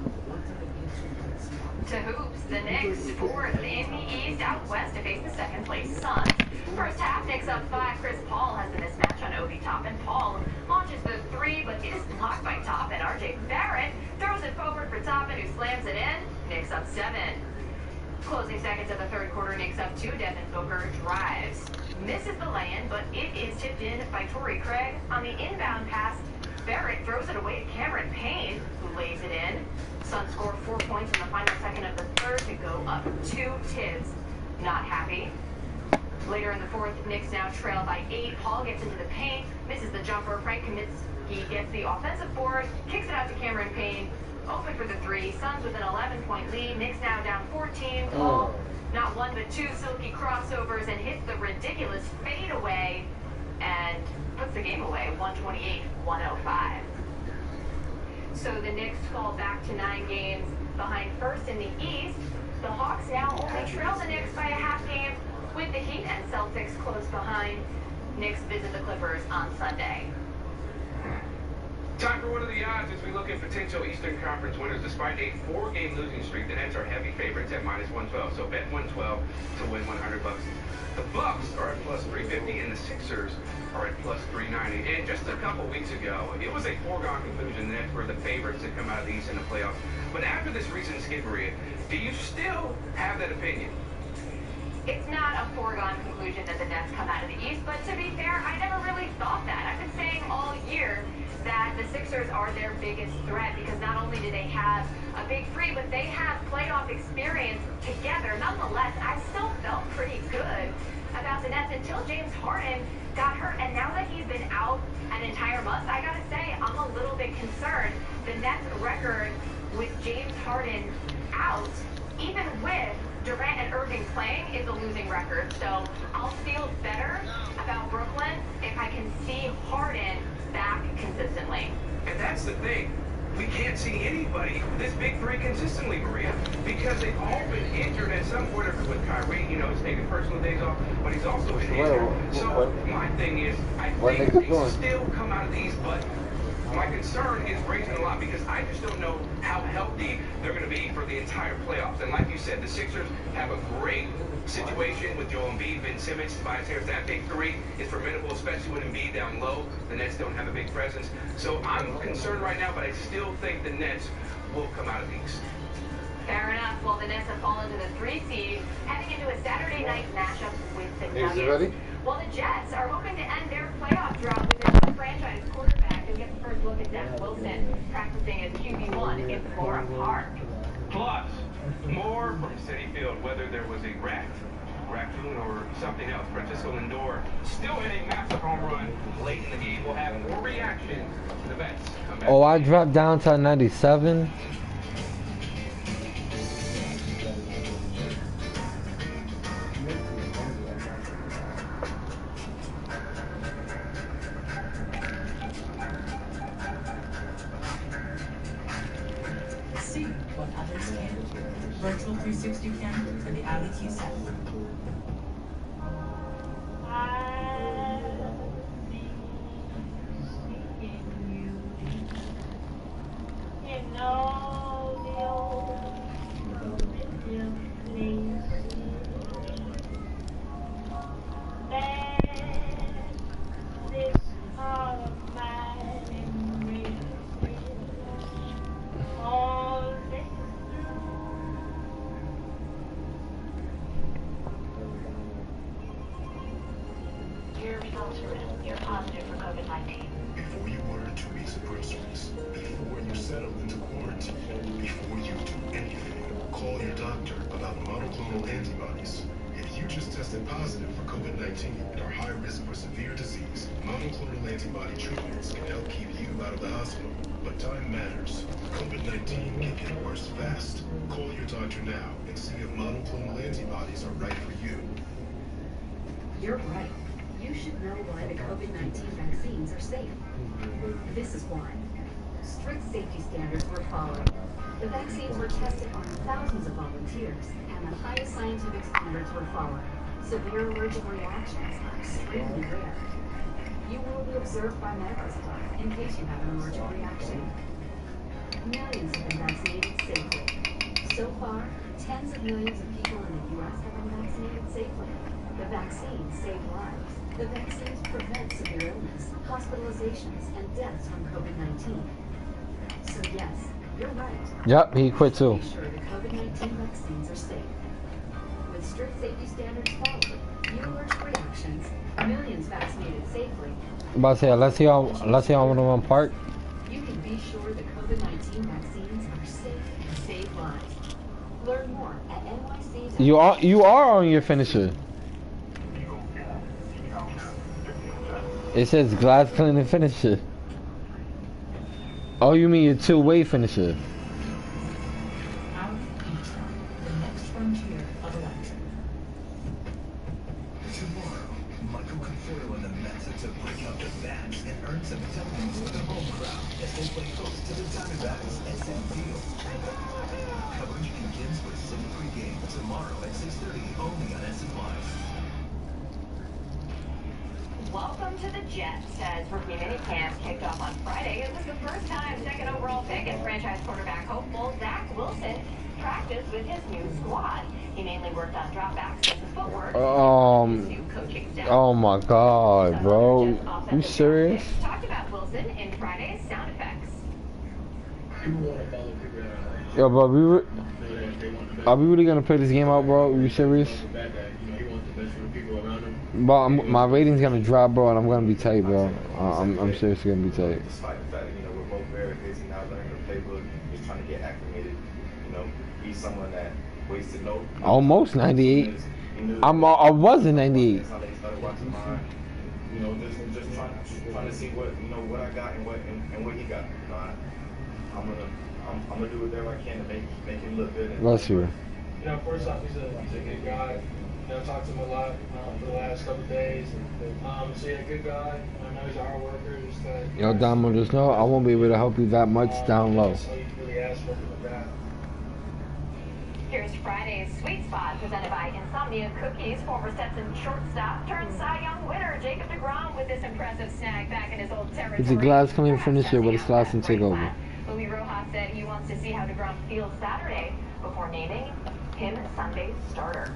To hoops, the Knicks 4th in the East, out west to face the 2nd place Suns. First half, Knicks up 5. Chris Paul has the mismatch on Obi Toppin. Paul launches the 3, but is blocked by Toppin. RJ Barrett throws it forward for Toppin, who slams it in. Knicks up 7. Closing seconds of the 3rd quarter, Knicks up 2. Devin Booker drives. Misses the lay-in, but it is tipped in by Torrey Craig. On the inbound pass, Barrett throws it away to Cameron Payne, who lays it in. Suns score 4 points in the final second of the 3rd to go up 2. Tibbs not happy. Later in the 4th, Knicks now trail by 8. Paul gets into the paint, misses the jumper. Frank Kaminsky gets the offensive board, kicks it out to Cameron Payne. Open for the 3. Suns with an 11-point lead. Knicks now down 14. Paul, not 1 but 2 silky crossovers and hits the ridiculous fadeaway and puts the game away. 128-105. So the Knicks fall back to 9 games behind first in the East. The Hawks now only trail the Knicks by a half game, with the Heat and Celtics close behind. Knicks visit the Clippers on Sunday. Time for one of the odds as we look at potential Eastern Conference winners. Despite a 4-game losing streak, the Nets are heavy favorites at -112. So bet 112 to win $100. The Bucks are at +350, and the Sixers are at +390. And just a couple weeks ago, it was a foregone conclusion the Nets were the favorites to come out of the East in the playoffs. But after this recent skippery, do you still have that opinion? It's not a foregone conclusion that the Nets come out of the East, but to be fair, I never really thought that. I've been saying all year that the Sixers are their biggest threat because not only do they have a big 3, but they have playoff experience together. Nonetheless, I still felt pretty good about the Nets until James Harden got hurt. And now that he's been out an entire month, I gotta say, I'm a little bit concerned. The Nets record with James Harden out, even with Durant and Irving playing, is a losing record. So I'll feel better about Brooklyn if I can see Harden back consistently. And that's the thing. We can't see anybody, this big three, consistently, Maria, because they've all been injured at some point. With Kyrie, you know, he's taking personal days off, but he's also been injured. So my thing is, I think they can still come out of these, but my concern is raising a lot because I just don't know how healthy they're going to be for the entire playoffs. And like you said, the Sixers have a great situation with Joel Embiid, Ben Simmons, Tobias Harris. That big three is formidable, especially with Embiid down low. The Nets don't have a big presence. So I'm concerned right now, but I still think the Nets will come out of these. Fair enough. Well, the Nets have fallen to the 3 seed, heading into a Saturday night matchup with the Nuggets. Is it ready? While the Jets are hoping to end their playoff drought with their franchise quarterback and get the first look at Zach Wilson practicing as QB1 in Flora Park. Plus, more from Citi Field, whether there was a raccoon or something else. Francisco Lindor still hitting massive home run late in the game. We'll have more reactions to the bets. Oh, I dropped down to 97. See what others can. Virtual 360 camera for the Ali Q7. Your results are in. You're positive for COVID-19. Before you order 2 weeks of groceries, before you settle into quarantine, before you do anything, call your doctor about monoclonal antibodies. If you just tested positive for COVID-19 and are high risk for severe disease, monoclonal antibody treatments can help keep you out of the hospital. But time matters. COVID-19 can get worse fast. Call your doctor now and see if monoclonal antibodies are right for you. You're right. You should know why the COVID-19 vaccines are safe. This is why. Strict safety standards were followed. The vaccines were tested on thousands of volunteers, and the highest scientific standards were followed. Severe allergic reactions are extremely rare. You will be observed by medical staff in case you have an allergic reaction. Millions have been vaccinated safely. So far, tens of millions of people in the U.S. have been vaccinated safely. The vaccines save lives. The vaccines prevent severe illness, hospitalizations, and deaths from COVID-19. So yes, you're right. Yep, he quit too. Be sure the COVID-19 vaccines are safe. With strict safety standards followed, few allergic reactions, millions vaccinated safely. I'm about to say, let's see how I want to run park. You can be sure the COVID-19 vaccines are safe and save lives. Learn more at NYC. You are on your finisher. It says glass cleaning finisher. Oh, you mean your two-way finisher? The next frontier of electric. Tomorrow, Michael Conforto and the Mets are to break out the bats and earn some W's for the home crowd as they play host to the Diamondbacks at Citi Field. Coverage begins with Citi pregame tomorrow at 6:30 only on SNY. Welcome to the Jets as rookie minicamp kicked off on Friday. It was the first time second overall pick and franchise quarterback hopeful Zach Wilson practiced with his new squad. He mainly worked on dropbacks and footwork. New coaching staff. Oh my God, bro. You serious? Talked about Wilson in Friday's sound effects. Yo, bro, are we really gonna play this game out, bro? Are you serious? But my rating's gonna drop, bro, and I'm gonna be tight, bro. I'm seriously gonna be tight. Despite the fact that, we're both very busy now learning the playbook, just trying to get acclimated, be someone that waits to know. Almost 98. I was in 98. That's how they started watching mine. Just trying to see what I got and what he got. I'm gonna do whatever I can to make him look good. Bless you. You know, first off, he's a good guy. You know, I talked to him a lot for the last couple of days. So yeah, good guy. I know he's a hard worker. Just Yo, Damo, just know I won't be able to help you that much down low. So you really ask for him with that. Here's Friday's Sweet Spot, presented by Insomnia Cookies. Former Stetson shortstop turned Cy Young winner Jacob deGrom with this impressive snag back in his old territory. Is the glass coming from this year? What is glass and take over? Louis Rojas said he wants to see how deGrom feels Saturday before naming him Sunday's starter.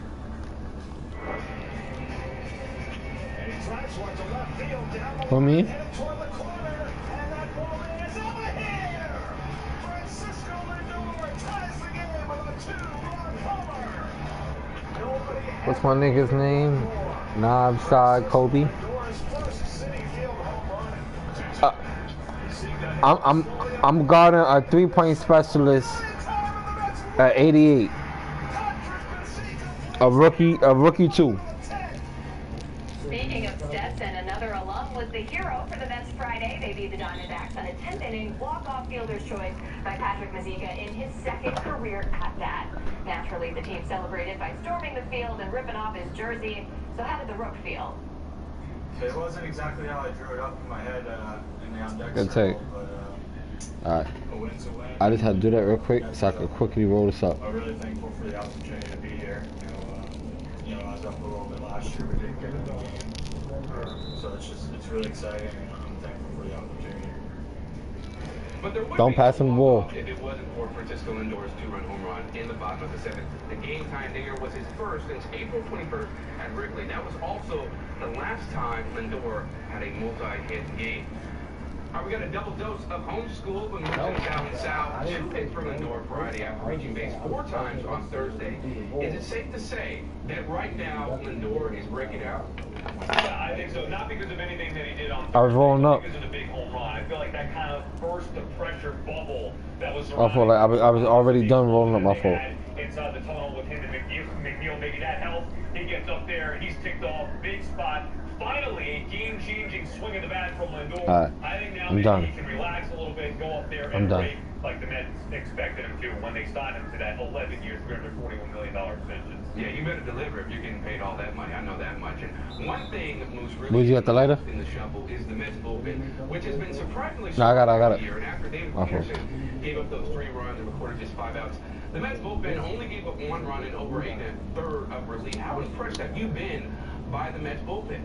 For me? What's my nigga's name? Knobside Kobe. I'm guarding a 3-point specialist at 88. A rookie too. Speaking of Stetson, another alum was the hero for the Mets Friday. They beat the Diamondbacks on a 10th inning walk-off fielder's choice by Patrick Mazeika in his second career at bat. Naturally, the team celebrated by storming the field and ripping off his jersey. So how did the Rook feel? It wasn't exactly how I drew it up in my head in the on-deck Good circle, take. but Alright. a win's a win. I just had to do that real quick so I could quickly roll this up. I'm really thankful for the opportunity to be here. You know, I was up a little bit last year. We didn't get in the game, so it's really exciting, and I'm thankful for the opportunity. But there would Don't be pass him the ball. If it wasn't for Francisco Lindor's 2-run home run in the bottom of the 7th, the game-time dinger was his first since April 21st at Wrigley. That was also the last time Lindor had a multi-hit game. We got a double dose of homeschool when we went down south. 2 hits from Lindor Friday after reaching base 4 times on Thursday. Is it safe to say that right now Lindor is breaking out? Yeah, I think so. Not because of anything that he did on Thursday, I was rolling up. because of the big home run. I feel like that kind of burst the pressure bubble that was I feel like I was already done rolling up my fault. inside the tunnel with him and McNeil. Maybe that helps. He gets up there. He's ticked off. Big spot. Finally, a game-changing swing of the bat from Lindor. I think now maybe he can relax a little bit, go up there and rake like the Mets expected him to when they signed him to that 11-year, $341 million extension. Yeah, you better deliver if you're getting paid all that money. I know that much. And one thing that moves really Would you get the lighter? in the shuffle is the Mets bullpen, which has been surprisingly No, I got it. here. And after David Peterson gave up those 3 runs and recorded just 5 outs, the Mets bullpen only gave up 1 run in over 1/3 of relief. How impressed have you been by the Mets bullpen?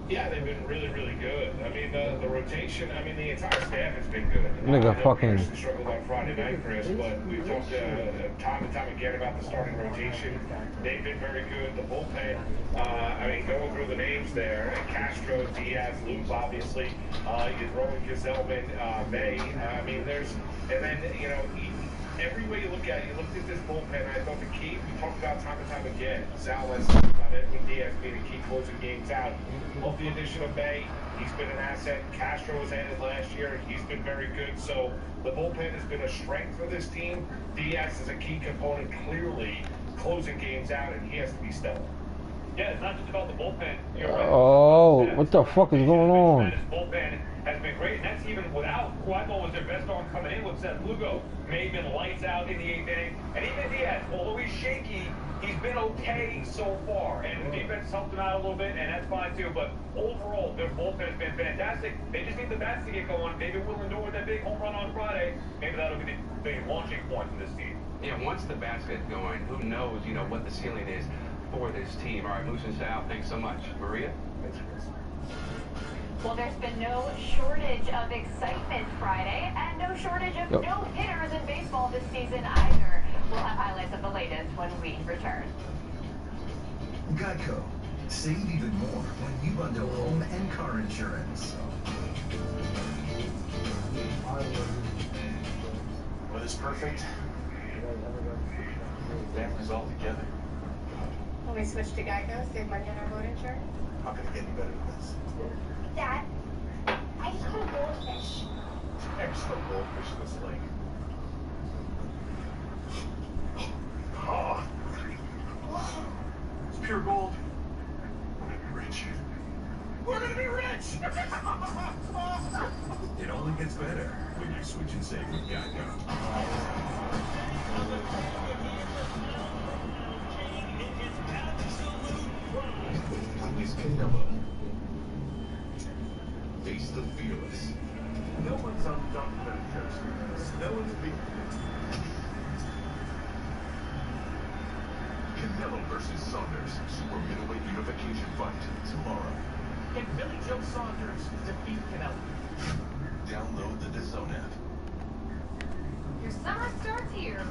Yeah, they've been really, really good. I mean, the rotation, I mean, the entire staff has been good. Nigga, fucking. Pearson struggled on Friday night, Chris, but we've talked time and time again about the starting rotation. They've been very good. The bullpen, I mean, going through the names there, Castro, Diaz, Luz, obviously, Rowan Gazelman, May. I mean, and then, you know, every way you look at it, you looked at this bullpen, I thought the key, we talked about time and time again, Sal has talked about Edwin Diaz being a key closing games out. Love the addition of May. He's been an asset. Castro was added last year. He's been very good. So the bullpen has been a strength for this team. Diaz is a key component, clearly, closing games out, and he has to be stellar. Yeah, it's not just about the bullpen. You're right. Oh, what the fuck is going on? His bullpen has been great, and that's even without who I thought was their best arm coming in with Seth Lugo. May have been lights out in the 8th inning. And even Diaz, although he's shaky, he's been okay so far. And the defense helped him out a little bit, and that's fine too. But overall, their bullpen has been fantastic. They just need the bats to get going. Maybe Will Lindor with that big home run on Friday, maybe that'll be the launching point for this team. Yeah, once the bats get going, who knows, you know, what the ceiling is for this team. All right, Moose and Sal, thanks so much. Maria? Thanks, Chris. Well, there's been no shortage of excitement Friday, and no shortage of no-hitters in baseball this season either. We'll have highlights of the latest when we return. Geico. Save even more when you bundle home and car insurance. Weather's perfect. Families all together. When we switch to Geico, save money on our boat insurance? How can it get any better than this? Dad, I just caught a goldfish. Extra goldfish in this lake. Oh. It's pure gold. We're gonna be rich. We're gonna be rich! It only only gets better when you switch and save with Geico. Luis Canelo. Face the fearless. No one's on documentary shows. No one's beaten. Canelo versus Saunders. Super middleweight unification fight tomorrow. Can Billy Joe Saunders defeat Canelo? Download the DAZN app. Your summer starts here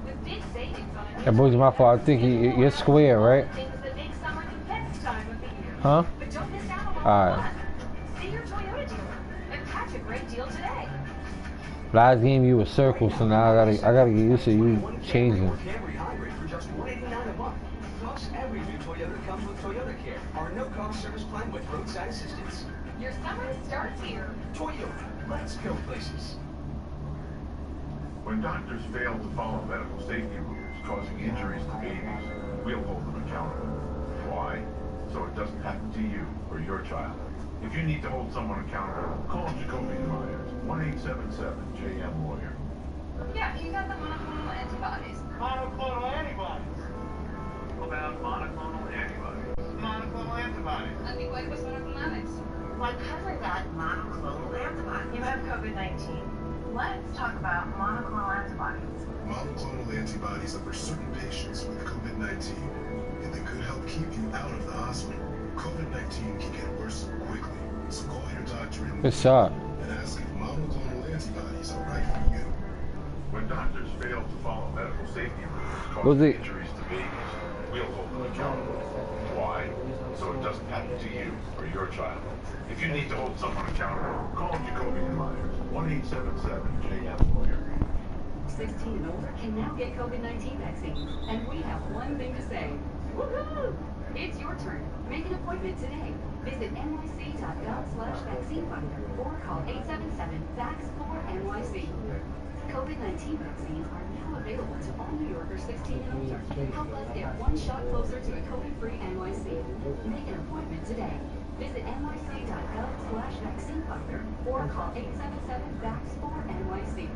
with big savings on a That boy's my fault. I think you're square, right? It's the big summer defense time of the year. Huh? But don't miss out on Alright. fun. See your Toyota dealer and catch a great deal today. Last game you were circle, so now I gotta get used to you changing. Camry Hybrid for just $189 a month. Plus, every new Toyota comes with Toyota Care, our no-cost service plan with roadside assistance. Your summer starts here. Toyota, let's go places. When doctors fail to follow medical safety rules causing injuries to babies, we'll hold them accountable. Why? So it doesn't happen to you or your child. If you need to hold someone accountable, call Jacoby and Myers, 1-877-JM-LAWYER. Yeah, you got the monoclonal antibodies. Monoclonal antibodies. About monoclonal antibodies. Monoclonal antibodies. Anticuerpos monoclonales. Why, cousin got monoclonal antibodies. You have COVID-19. Let's talk about monoclonal antibodies. Monoclonal antibodies are for certain patients with COVID-19, and they could help keep you out of the hospital. COVID-19 can get worse quickly, so call your doctor What's up? and ask if monoclonal antibodies are right for you. When doctors fail to follow medical safety rules Was causing it- injuries to babies, we'll hold them accountable. Why? So it doesn't happen to you or your child. If you need to hold someone accountable, call Jacoby and Myers, 1-877-JM-LAWYER. 16 and older can now get COVID-19 vaccines. And we have one thing to say. Woohoo! It's your turn. Make an appointment today. Visit nyc.gov/vaccinefinder or call 877-VAX4NYC. COVID-19 vaccines are now available to all New Yorkers 16 and older. Help us get one shot closer to a COVID-free NYC. Make an appointment today. Visit nyc.gov/vaccinefinder or call 877-VAX4NYC.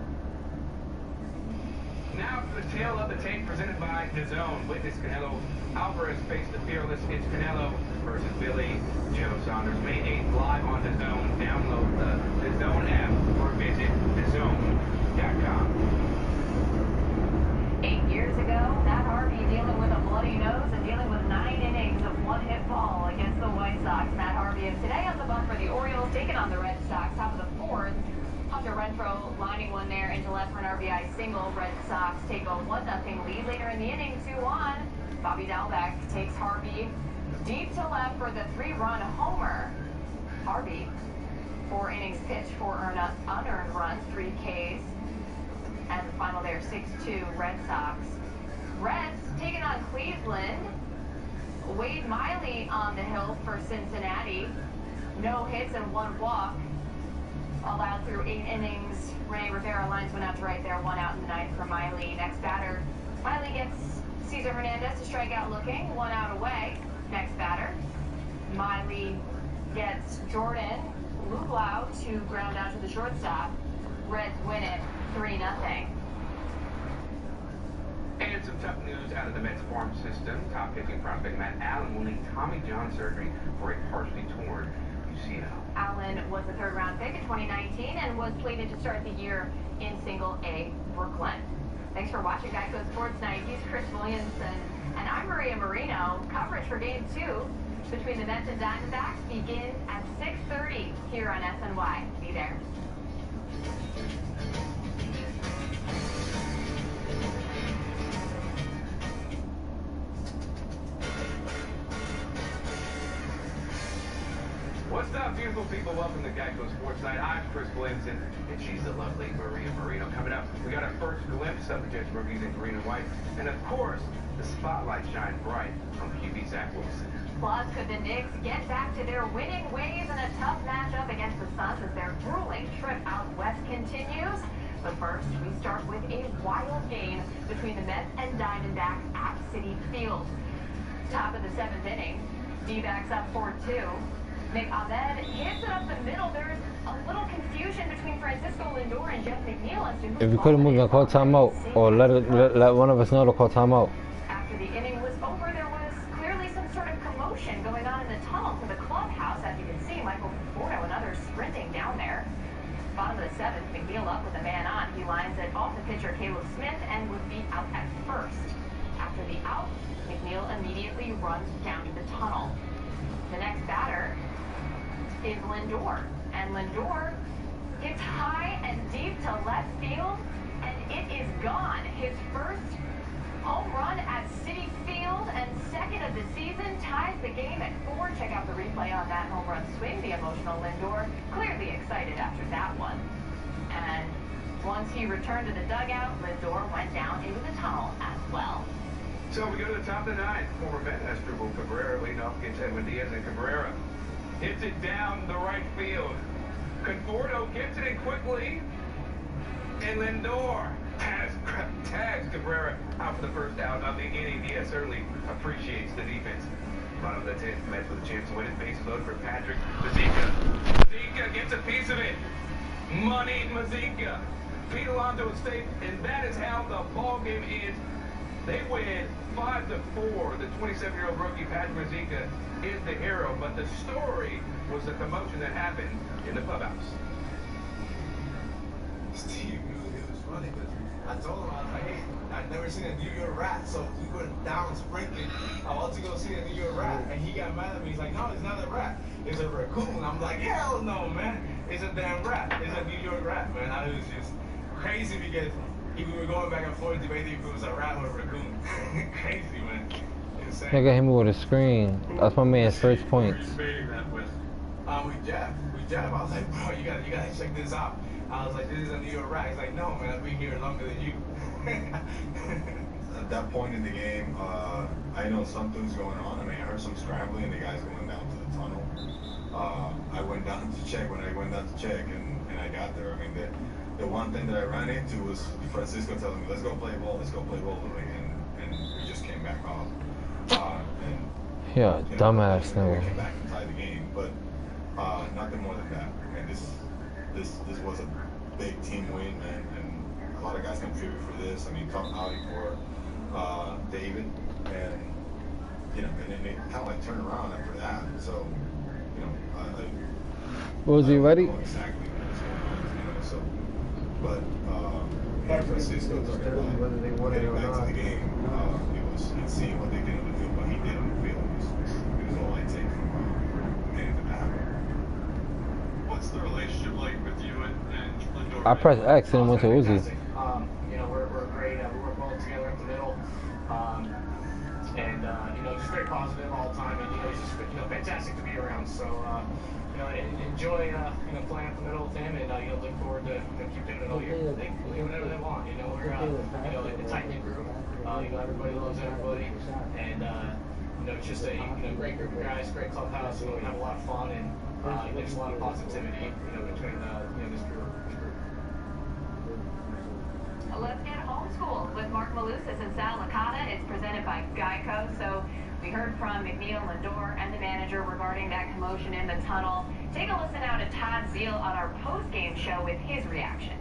Now for the tail of the tape presented by DAZN. Witness Canelo Alvarez face the fearless. It's Canelo versus Billy Joe Saunders. May 8th live on DAZN. Download the DAZN app or visit DAZN.com. 8 years ago, Matt Harvey dealing with a bloody nose and dealing with 9 innings of one-hit ball against the White Sox. Matt Harvey is today on the bump for the Orioles, taking on the Red Sox. Top of the 4th. Hunter Renfroe lining one there into left for an RBI single. Red Sox take a 1-0 lead later in the inning, 2-1. Bobby Dalbec takes Harvey deep to left for the 3-run homer. Harvey, 4 innings pitched, 4 unearned runs, 3 Ks. And the final there, 6-2 Red Sox. Reds taking on Cleveland. Wade Miley on the hill for Cincinnati. No hits and 1 walk. Allowed through 8 innings. Rene Rivera lines one out to right there, 1 out in the 9th for Miley. Next batter, Miley gets Cesar Hernandez to strike out looking, 1 out away. Next batter, Miley gets Jordan Luplow to ground out to the shortstop. Reds win it 3-0. And some tough news out of the Mets farm system. Top pitching prospect Matt Allen will need Tommy John surgery for a partially torn UCL. Allen was a 3rd-round pick in 2019 and was slated to start the year in Single-A Brooklyn. Thanks for watching Geico Sports Night. He's Chris Williamson, and I'm Maria Marino. Coverage for Game 2 between the Mets and Diamondbacks begins at 6:30 here on SNY. Be there. What's up, beautiful people? Welcome to Geico Sports Night. I'm Chris Williamson, and she's the lovely Maria Marino. Coming up, we got our first glimpse of the Jets rookies in green and white. And of course, the spotlight shines bright on QB Zach Wilson. Plus, could the Knicks get back to their winning ways in a tough matchup against the Suns as their grueling trip out west continues? But first, we start with a wild game between the Mets and Diamondbacks at Citi Field. Top of the 7th inning, D-backs up 4-2. Nick Ahmed hits it up the middle. There's a little confusion Lindor and Jeff McNeil as to who If you could have moved and called timeout, or let one of us know to call timeout. After the inning was over, there was clearly some sort of commotion going on in the tunnel to the clubhouse. As you can see, Michael Conforto and others sprinting down there. Bottom of the seventh, McNeil up with a man on. He lines it off the pitcher Caleb Smith and would be out at first. After the out, McNeil immediately runs down to the tunnel. The next batter is Lindor, and Lindor hits high and deep to left field, and it is gone. His first home run at Citi Field and second of the season, ties the game at 4. Check out the replay on that home run swing. The emotional Lindor, clearly excited after that one. And once he returned to the dugout, Lindor went down into the tunnel as well. So we go to the top of the ninth. Former Met Astrobo Cabrera leading off against Edwin Diaz, and Cabrera hits it down the right field. Conforto gets it in quickly, and Lindor tags Cabrera out for the first out of the inning. Diaz certainly appreciates the defense. Bottom of the 10th, Mets with a chance to win it. Bases loaded for Patrick Mazeika. Mazeika gets a piece of it. Money Mazeika. Pete Alonso is safe, and that is how the ball game ends. They win 5-4. The 27-year-old rookie Patrick Mazeika is the hero, but the story was the commotion that happened in the clubhouse. Steve knew it was funny because I told him, I was like, hey, I've never seen a New York rat, so we were down sprinting. I want to go see a New York rat, and he got mad at me. He's like, no, it's not a rat, it's a raccoon. I'm like, hell no, man, it's a damn rat. It's a New York rat, man. I was just crazy because we were going back and forth debating if it was a rat or a raccoon. Crazy, man. Insane. Nigga hit me with a screen. That's my man's first points. We jab. I was like, bro, you gotta check this out. I was like, this is a New York rat. He's like, no, man, I've been here longer than you. At that point in the game, I know something's going on. I mean, I heard some scrambling, the guys going down to the tunnel. I went down to check when I went down to check, and I got there. I mean, the one thing that I ran into was Francisco telling me, let's go play ball. And we just came back off. Yeah, dumbass nigga. Came back and tied the game, but nothing more than that. And this was a big team win, and a lot of guys contribute for this. I mean, Tom Howdy for David, and and then it kind of like turned around after that. So, was he ready? Exactly what was going on, so, but Francisco talking about getting back to the game. It was seeing what they did on the field, what he did on the field. It was all I take from getting the back. What's the relationship like with you and Lindor? I pressed X and went to Uzi. We're great. We work well together up the middle. Just very positive all the time. And, he's just, fantastic to be around. So, enjoy, playing up the middle with him. And, look forward to keep doing it all year. They can do whatever they want. We're, a tight-knit group. Everybody loves everybody. And, it's just a, great group of guys, great clubhouse. We have a lot of fun. And, there's a lot of positivity, between, this group. Let's get homeschooled with Mark Malusis and Sal Licata. It's presented by Geico. So we heard from McNeil, Lindor, and the manager regarding that commotion in the tunnel. Take a listen now to Todd Zeal on our post-game show with his reaction.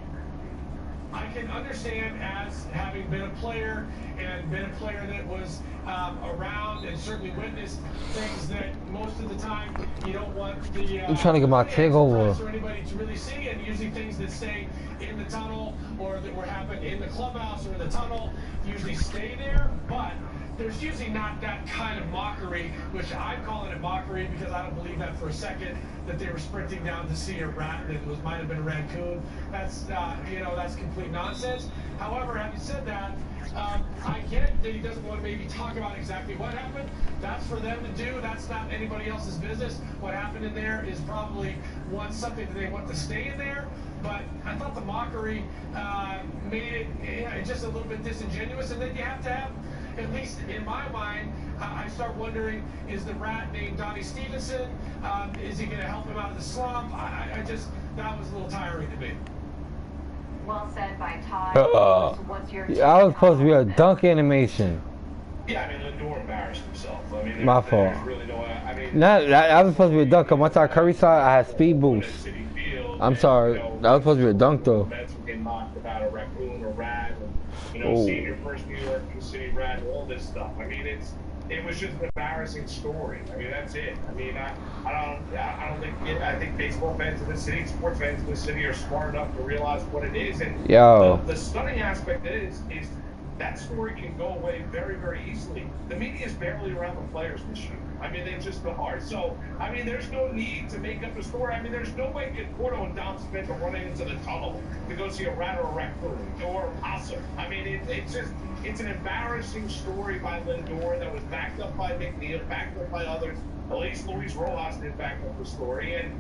I can understand, as having been a player and been a player that was around and certainly witnessed things that most of the time you don't want the I'm trying to get my takeover or anybody to really see, and usually things that stay in the tunnel or that were happened in the clubhouse or in the tunnel usually stay there, but there's usually not that kind of mockery, which I'm calling it mockery because I don't believe that for a second that they were sprinting down to see a rat that might have been a raccoon. That's that's complete nonsense. However, having said that, I get that he doesn't want to maybe talk about exactly what happened. That's for them to do. That's not anybody else's business. What happened in there is probably something that they want to stay in there. But I thought the mockery made it just a little bit disingenuous. And then you have to have, at least in my mind, I start wondering, is the rat named Donnie Stevenson? Is he going to help him out of the slump? That was a little tiring to me. Well said by Todd. What's your I was supposed to be a dunk animation. Yeah, I mean, Lindor embarrassed himself. I mean, my fault. Really no, I I was supposed to be a dunk. Once I Curry saw it, I had speed boost. Citi Field, I'm sorry. That was supposed to be a dunk, though. Mets were getting mocked about a raccoon or rat, and, Oh. seeing your first New York City rat, all this stuff. I mean, it was just an embarrassing story. I mean, that's it. I mean, I think baseball fans in this city, sports fans in this city, are smart enough to realize what it is. And Yo. the stunning aspect is that story can go away very, very easily. The media is barely around the players this year. I mean, they just are. So, I mean, there's no need to make up a story. I mean, there's no way Conforto and Dom Smith are running into the tunnel to go see a rat or a raccoon or a possum. I mean, it's an embarrassing story by Lindor that was backed up by McNeil, backed up by others. At least Luis Rojas did back up the story. And,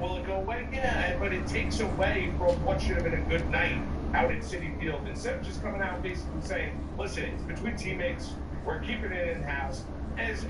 will it go away? Yeah, but it takes away from what should have been a good night out at Citi Field. Instead of just coming out and basically saying, listen, it's between teammates, we're keeping it in-house. As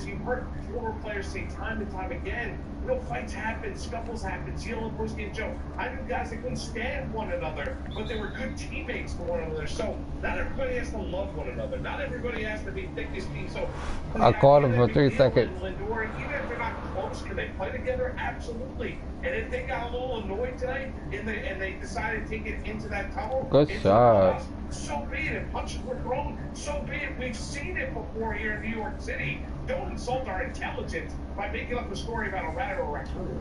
you've heard former players say time and time again, fights happen, scuffles happen, Zeal and Bruschi and Joe. I knew guys that couldn't stand one another, but they were good teammates to one another. So not everybody has to love one another. Not everybody has to be thick as team. So I called him for 3 seconds. Lindor, even if they're not close, can they play together? Absolutely. And if they got a little annoyed today and they decided to take it into that tunnel, Good shot. so be it. If punches were thrown, so be it. We've seen it before here in New York City. Don't insult our intelligence by making up a story about a rat or a raccoon.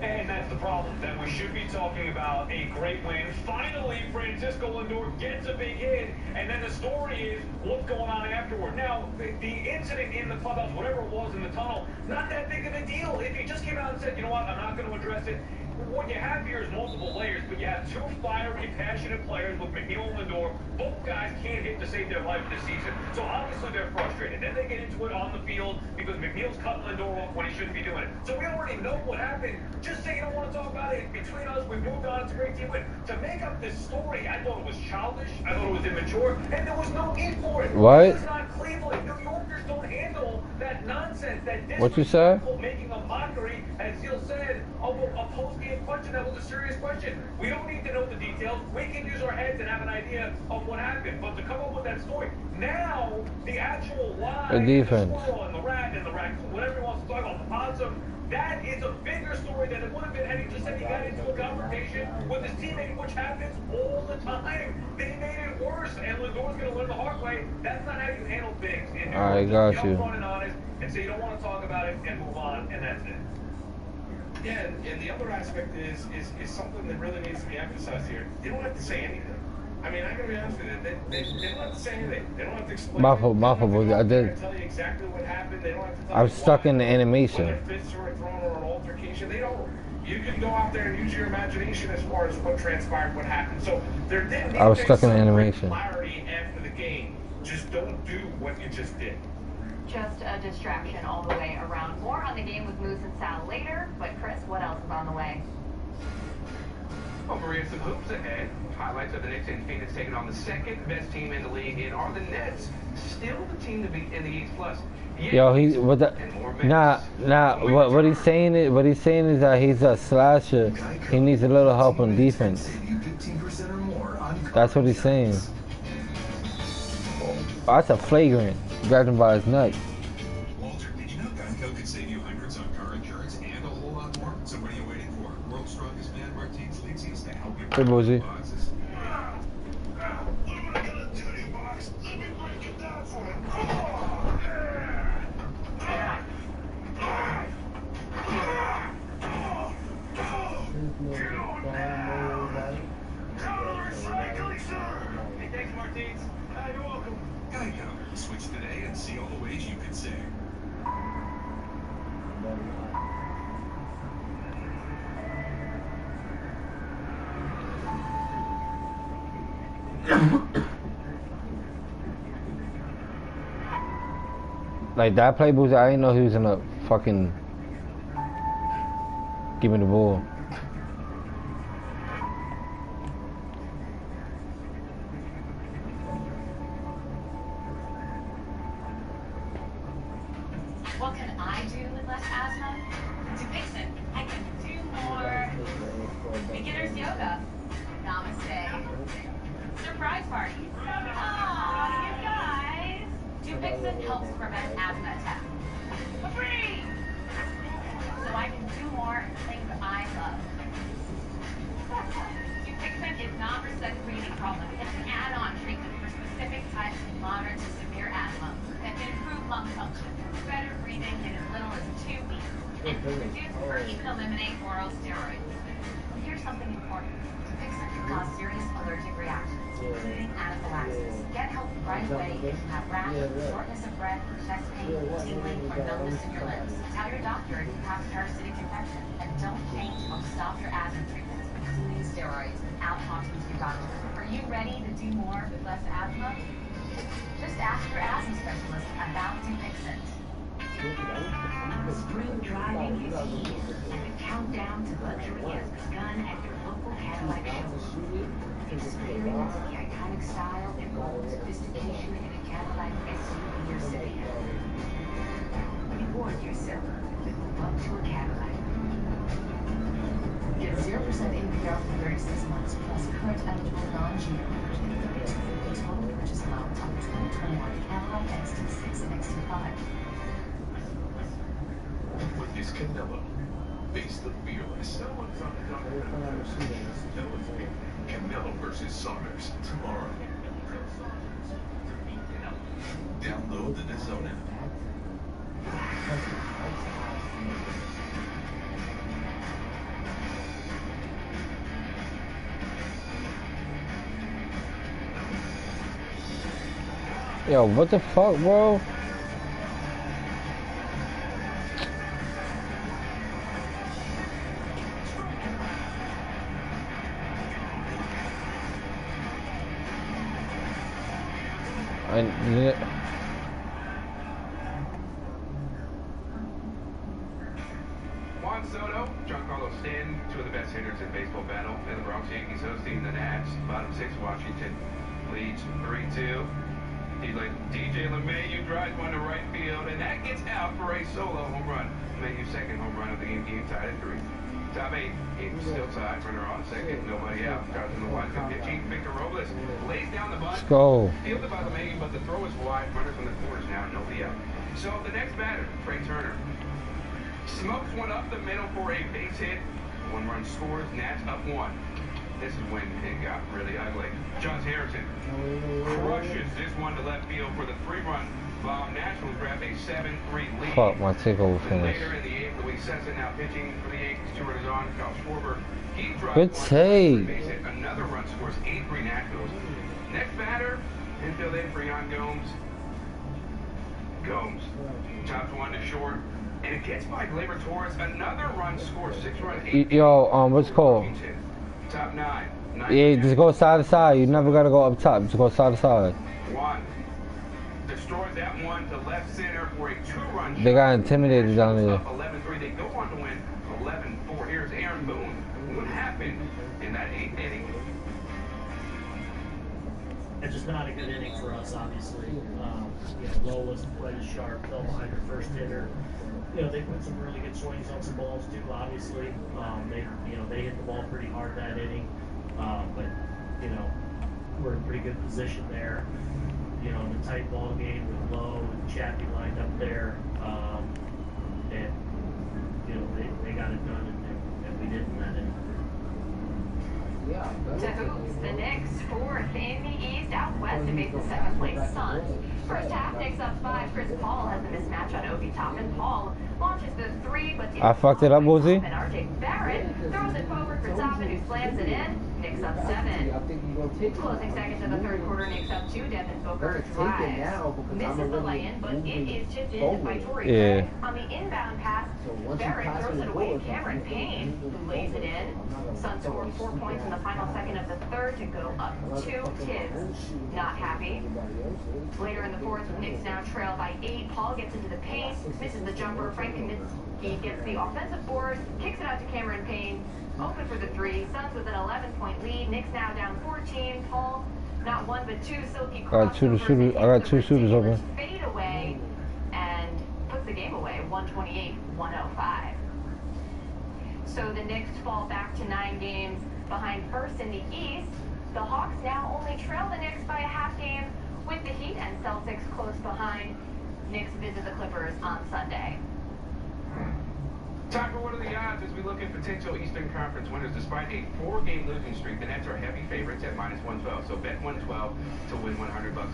And that's the problem, that we should be talking about a great win. Finally, Francisco Lindor gets a big hit, and then the story is what's going on afterward. Now, the incident in the clubhouse, whatever it was in the tunnel, not that big of a deal. If he just came out and said, you know what, I'm not going to address it. What you have here is multiple layers, but you have two fiery, passionate players with McNeil and Lindor. Both guys can't hit to save their life this season. So obviously they're frustrated. Then they get into it on the field because McNeil's cutting Lindor off when he shouldn't be doing it. So we already know what happened. Just say you don't want to talk about it. Between us, we moved on. It's a great team. But to make up this story, I thought it was childish. I thought it was immature. And there was no need for it. What? This is not Cleveland. New Yorkers don't handle that nonsense, that What you said? making a mockery, as Zeal said, of a post-game question that was a serious question. We don't need to know the details. We can use our heads and have an idea of what happened. But to come up with that story, now the actual lie, The defense. the squirrel and the rat and the raccoon, whatever he wants to talk about, the possum, that is a bigger story than it would have been had he just said he got into a confrontation with his teammate, which happens all the time. They made it worse, and Lindor's going to learn the hard way. That's not how you handle things. I got you. you. Upfront and honest, and say you don't want to talk about it and move on, and that's it. Yeah, and the other aspect is something that really needs to be emphasized here. They don't have to say anything. I mean, I gotta be honest with you. They don't have to say anything. They don't have to explain. My fault, I did. Tell you exactly what happened. They don't have to tell I was you stuck why, in the animation. whether fists were thrown or an altercation. They don't. You can go out there and use your imagination as far as what transpired, what happened. So there didn't need I was to be stuck in the some great animation. clarity after the game. Just don't do what you just did. Just a distraction all the way around. More on the game with Moose and Sal later. But Chris, what else is on the way? Well, Maria, some hoops ahead. Highlights of the Knicks and Phoenix taking on the second best team in the league. And are the Nets still the team to beat in the East Plus? Yo, what he's saying is that he's a slasher. He needs a little help on defense. That's what he's saying. Oh, that's a flagrant. Grabbed him by his neck. Walter, did you know Geico could save you hundreds on car insurance and a whole lot more? So what are you waiting for? World's strongest man, Martins Leetsies, to help you. Hey, Bozy. Hey, thanks, Martins. You're welcome. Geico. Switch today and see all the ways you could save. Like that play, Boozy, I didn't know he was gonna fucking give me the ball. What can I do with less asthma? To fix it, I can do more beginner's yoga. Namaste. Surprise party. Aw, you guys. Dupixent helps prevent asthma attacks. For free! So I can do more things I love. reduce or even eliminate oral steroids. Here's something important. Dupixent can cause serious allergic reactions, including anaphylaxis. Get help right away if you have rash, shortness of breath, chest pain, tingling, or numbness in your lips. Tell your doctor if you have a parasitic infection, and don't change or stop your asthma treatment, including steroids, without talking to your doctor. Are you ready to do more with less asthma? Just ask your asthma specialist about Dupixent. Spring driving is here, and the countdown to luxury has begun at your local Cadillac showroom. Experience the iconic style and bold sophistication in a Cadillac SUV or sedan. Reward yourself with the love to a Cadillac. Get 0% APR for 36 months plus current eligible non-GM members with the total purchase amount on the 2021 Cadillac XT6 and XT5. With his Canelo, face the fearless. Canelo versus Saunders tomorrow. Download the DAZN app. Yo, what the fuck, bro? Juan Soto, Giancarlo Stanton, two of the best hitters in baseball battle, and the Bronx Yankees hosting the Nats. Bottom six, Washington leads 3-2. DJ LeMahieu drives one to right field, and that gets out for a solo home run. LeMahieu's second home run of the game tied at 3. Top 8, game still tied. Runner on second, nobody out. Starts in the wide field pitching. Victor Robles lays down the bunt. Let's go. Fielded by LeMahieu, but the throw is wide. Runners on the corners now, nobody out. So the next batter, Trey Turner, smokes one up the middle for a base hit. 1 run scores. Nats up 1. This is when it got really ugly. Josh Harrison crushes this one to left field for the 3-run bomb. Nationals grab a 7-3 lead. Fuck, my takeover finish. Later in the 8th, Luis Cessa now pitching for the Yankees. 2 runners on. Kyle Schwarber. He drives good take. Base hit. Another run scores. 8-3 Nationals. Next batter, infield in for Yan Gomes. Gomes chops one to short. And it gets by Gleyber Torres. Another run scores. 6 runs. 8. Yo, what's it called? Top 9. Yeah, just go side to side. You never gotta go up top. Just go side to side. 1 destroys that one to left center for a 2-run. They got intimidated down there. 11-3. They go on to win 11-4. Here's Aaron Boone. What happened in that 8th inning? It's just not a good inning for us, obviously. Lowe wasn't quite as sharp. Fell behind her first hitter. They put some really good swings on some balls too. Obviously, they hit the ball pretty hard that inning. But we're in pretty good position there. In a tight ball game with Lowe and Chappie lined up there, and they got it done, and we didn't let it. To hoops, the Knicks 4th in the East, out west to face the 2nd place Suns. First half, Knicks up 5. Chris Paul has a mismatch on Obi Toppin. Paul launches the 3, but I fucked it up, Boozy. And RJ Barrett throws it forward for Toppin, who slams it in. Knicks up 7. Closing seconds of the 3rd quarter, Knicks up 2. Devin Booker drives. Misses the lay-in, but it is chipped in by Torrey Craig. On the inbound pass, Barrett throws it away to Cameron Payne, who lays it in. Suns scored 4 points in the final second of the 3rd to go up 2. Tibbs not happy. Later in the 4th, Knicks now trail by 8. Paul gets into the paint, misses the jumper. Frank Kaminsky gets the offensive board, kicks it out to Cameron Payne. Open for the 3. Suns with an 11-point lead. Knicks now down 14. Paul, not 1 but 2 silky crossovers. I got two shooters open. Fade away and puts the game away. 128-105. So the Knicks fall back to 9 games behind first in the East. The Hawks now only trail the Knicks by a half game, with the Heat and Celtics close behind. Knicks visit the Clippers on Sunday. Tucker, what are the odds as we look at potential Eastern Conference winners? Despite a 4-game losing streak, the Nets are heavy favorites at -112. So bet 112 to win $100.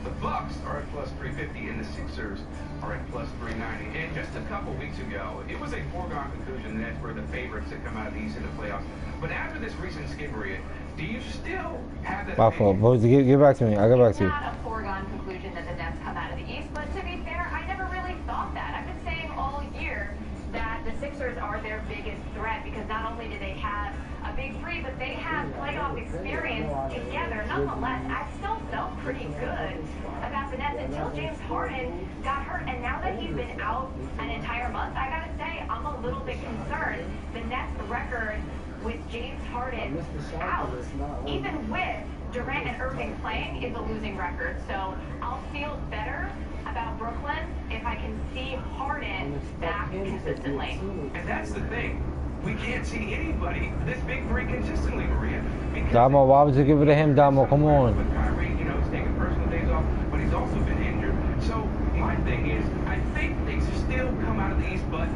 The Bucks are at +350 and the Sixers are at +390. And just a couple weeks ago, it was a foregone conclusion the Nets were the favorites to come out of the East in the playoffs. But after this recent skid, Maria, do you still have that? My fault. Boys, get back to me. I'll get back to you. It's not a foregone conclusion that the Nets come out of the East, but to be fair, I never really thought that. I've been saying all year that the Sixers are their biggest threat because not only do they have a big three, but they have playoff experience together. Nonetheless, I still felt pretty good about the Nets until James Harden got hurt. And now that he's been out an entire month, I gotta say, I'm a little bit concerned. The Nets record with James Harden out, even with Durant and Irving playing, is a losing record. So I'll feel better about Brooklyn if I can see Harden back consistently. And that's the thing. We can't see anybody this big three consistently, Maria. Damo, why would you give it to him, Damo? Come on. With Kyrie, you know, he's taking personal days off, but he's also been injured. So my thing is, I think they still come out of the East, but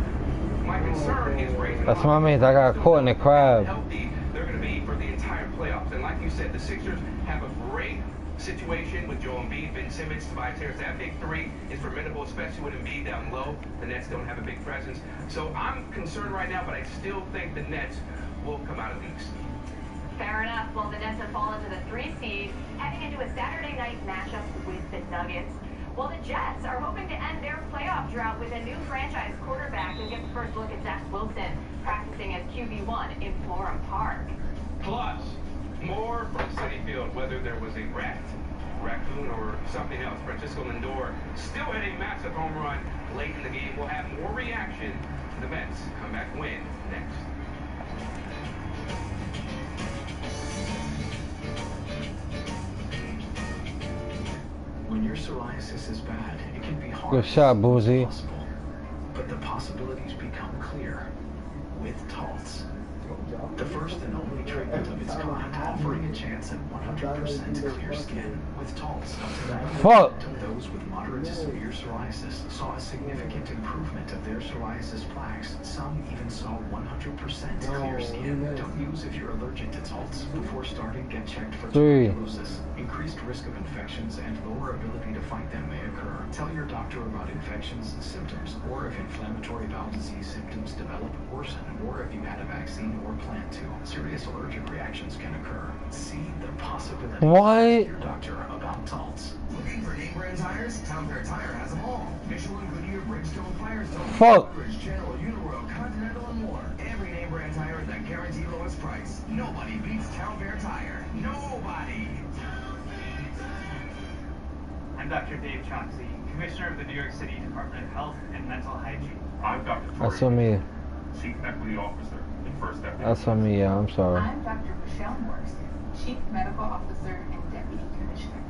my concern is raising. That's what I mean. I got caught in the crab. Healthy they're going to be for the entire playoffs. And like you said, the Sixers have a great situation with Joel Embiid, Ben Simmons, Tobias Harris. That big three is formidable, especially with Embiid down low. The Nets don't have a big presence. So I'm concerned right now, but I still think the Nets will come out of the East. Fair enough. Well, the Nets have fallen to the 3 seed, heading into a Saturday night matchup with the Nuggets. Well, the Jets are hoping to end their playoff drought with a new franchise quarterback and get the first look at Zach Wilson practicing as QB1 in Florham Park. Plus, more from Citi Field, whether there was a raccoon or something else. Francisco Lindor still had a massive home run late in the game. We'll have more reaction to the Mets comeback win next. When your psoriasis is bad, it can be hard. Good shot, Boozy. But the possibilities become clear with Taltz. The first and only treatment of its kind, offering a chance at 100% clear skin. With Taltz, Fuck. Those with moderate to severe psoriasis saw a significant improvement of their psoriasis plaques. Some even saw 100% clear skin. Don't use if you're allergic to Taltz. Before starting, get checked for tuberculosis. Increased risk of infections and lower ability to fight them may occur. Tell your doctor about infections and symptoms, or if inflammatory bowel disease symptoms develop, worsen, or if you had a vaccine or plan to. Serious allergic reactions can occur. See the possibilities. What? Your doctor about Taltz. Looking for name brand tires? Town Fair Tire has them all. Michelin, Goodyear, Bridgestone, Firestone, Fuck. Bridge, Channel, Uniroyal, Continental, and more. Every name brand tire at that guaranteed lowest price. Nobody beats Town Fair Tire. Nobody. I'm Dr. Dave Chauncey, Commissioner of the New York City Department of Health and Mental Hygiene. I'm Dr. That's on me. Chief Equity Officer and First Deputy. That's on me, yeah. I'm sorry. I'm Dr. Michelle Morris, Chief Medical Officer and Deputy Commissioner.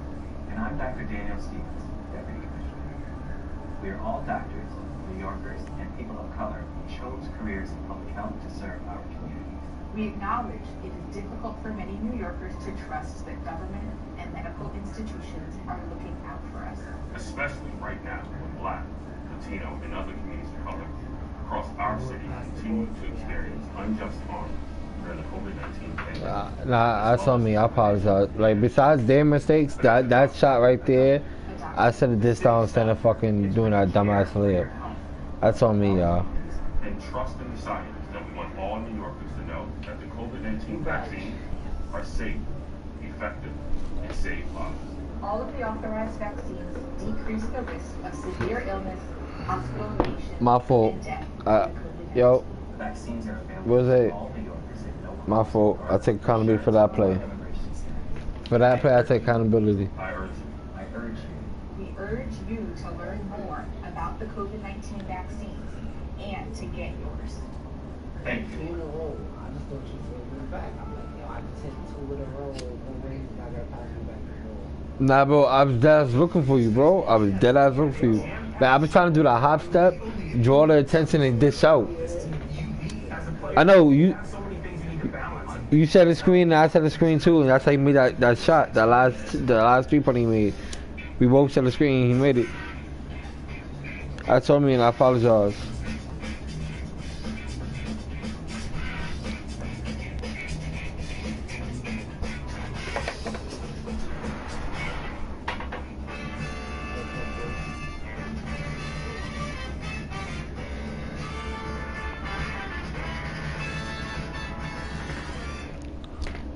And I'm Dr. Daniel Stevens, Deputy Commissioner. We are all doctors, New Yorkers, and people of color who chose careers in public health to serve our communities. We acknowledge it is difficult for many New Yorkers to trust that government and medical institutions are looking out for us. Especially right now when Black, Latino, and other communities of color across our city continue to experience unjust harm during the COVID-19 pandemic. Nah, that's on me. I apologize. Like, besides their mistakes, that shot right there, I said it this time instead of fucking doing that dumbass layup. That's on me, y'all. And trust in the science that we want all New Yorkers to know that the COVID-19 vaccines are safe, effective, and save lives. All of the authorized vaccines decrease the risk of severe illness, hospitalization, My fault. and death. Yo. Vaccines are available What was it? to all New Yorkers at no cost. My fault. I take accountability for that play. For that play, I take accountability. I urge you. We urge you to learn more about the COVID-19 vaccines and to get yours. Thank you. In a row. I just thought you were back. I'm like, yo, I just hit 2 in a row. No way, I gotta pass you back. Nah, bro, I was dead ass looking for you, bro. I was dead ass looking for you. Like, I was trying to do the hop step, draw the attention, and dish out. I know you. You set a screen, and I set a screen too, and that's how he made that shot. The last 3-point he made. We both set the screen, and he made it. I told me, and I apologize.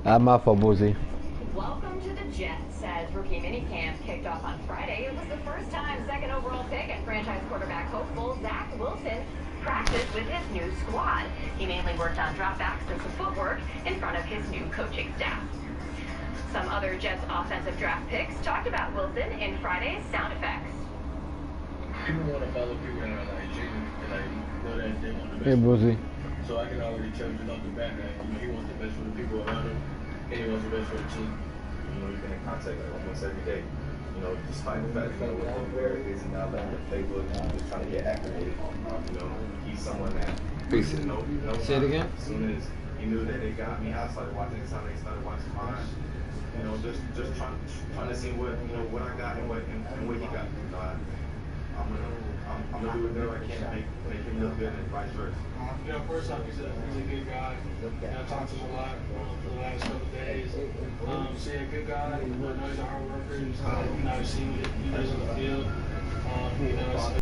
I'm out for Boozy. Welcome to the Jets as rookie minicamp kicked off on Friday. It was the first time second overall pick and franchise quarterback hopeful Zach Wilson practiced with his new squad. He mainly worked on dropbacks and some footwork in front of his new coaching staff. Some other Jets offensive draft picks talked about Wilson in Friday's sound effects. People want to follow people that are like genuine and like know that they want the best. Hey, Boozy. So I can already tell just off the bat that he wants the best for the people around him, and he wants the best for the team. We've been in contact like almost every day. Despite the fact that we're very busy now, letting the playbook, just trying to get acclimated. He's someone that Say it again. As soon as he knew that they got me, I started watching his time. They started watching mine. Just trying to see what I got and what he got. I'm gonna do whatever I can to make him look good and vice versa. First off, he's a good guy. I talked to him a lot for the last couple of days. He's a good guy. I know he's a hard worker. I've seen what he does on the field.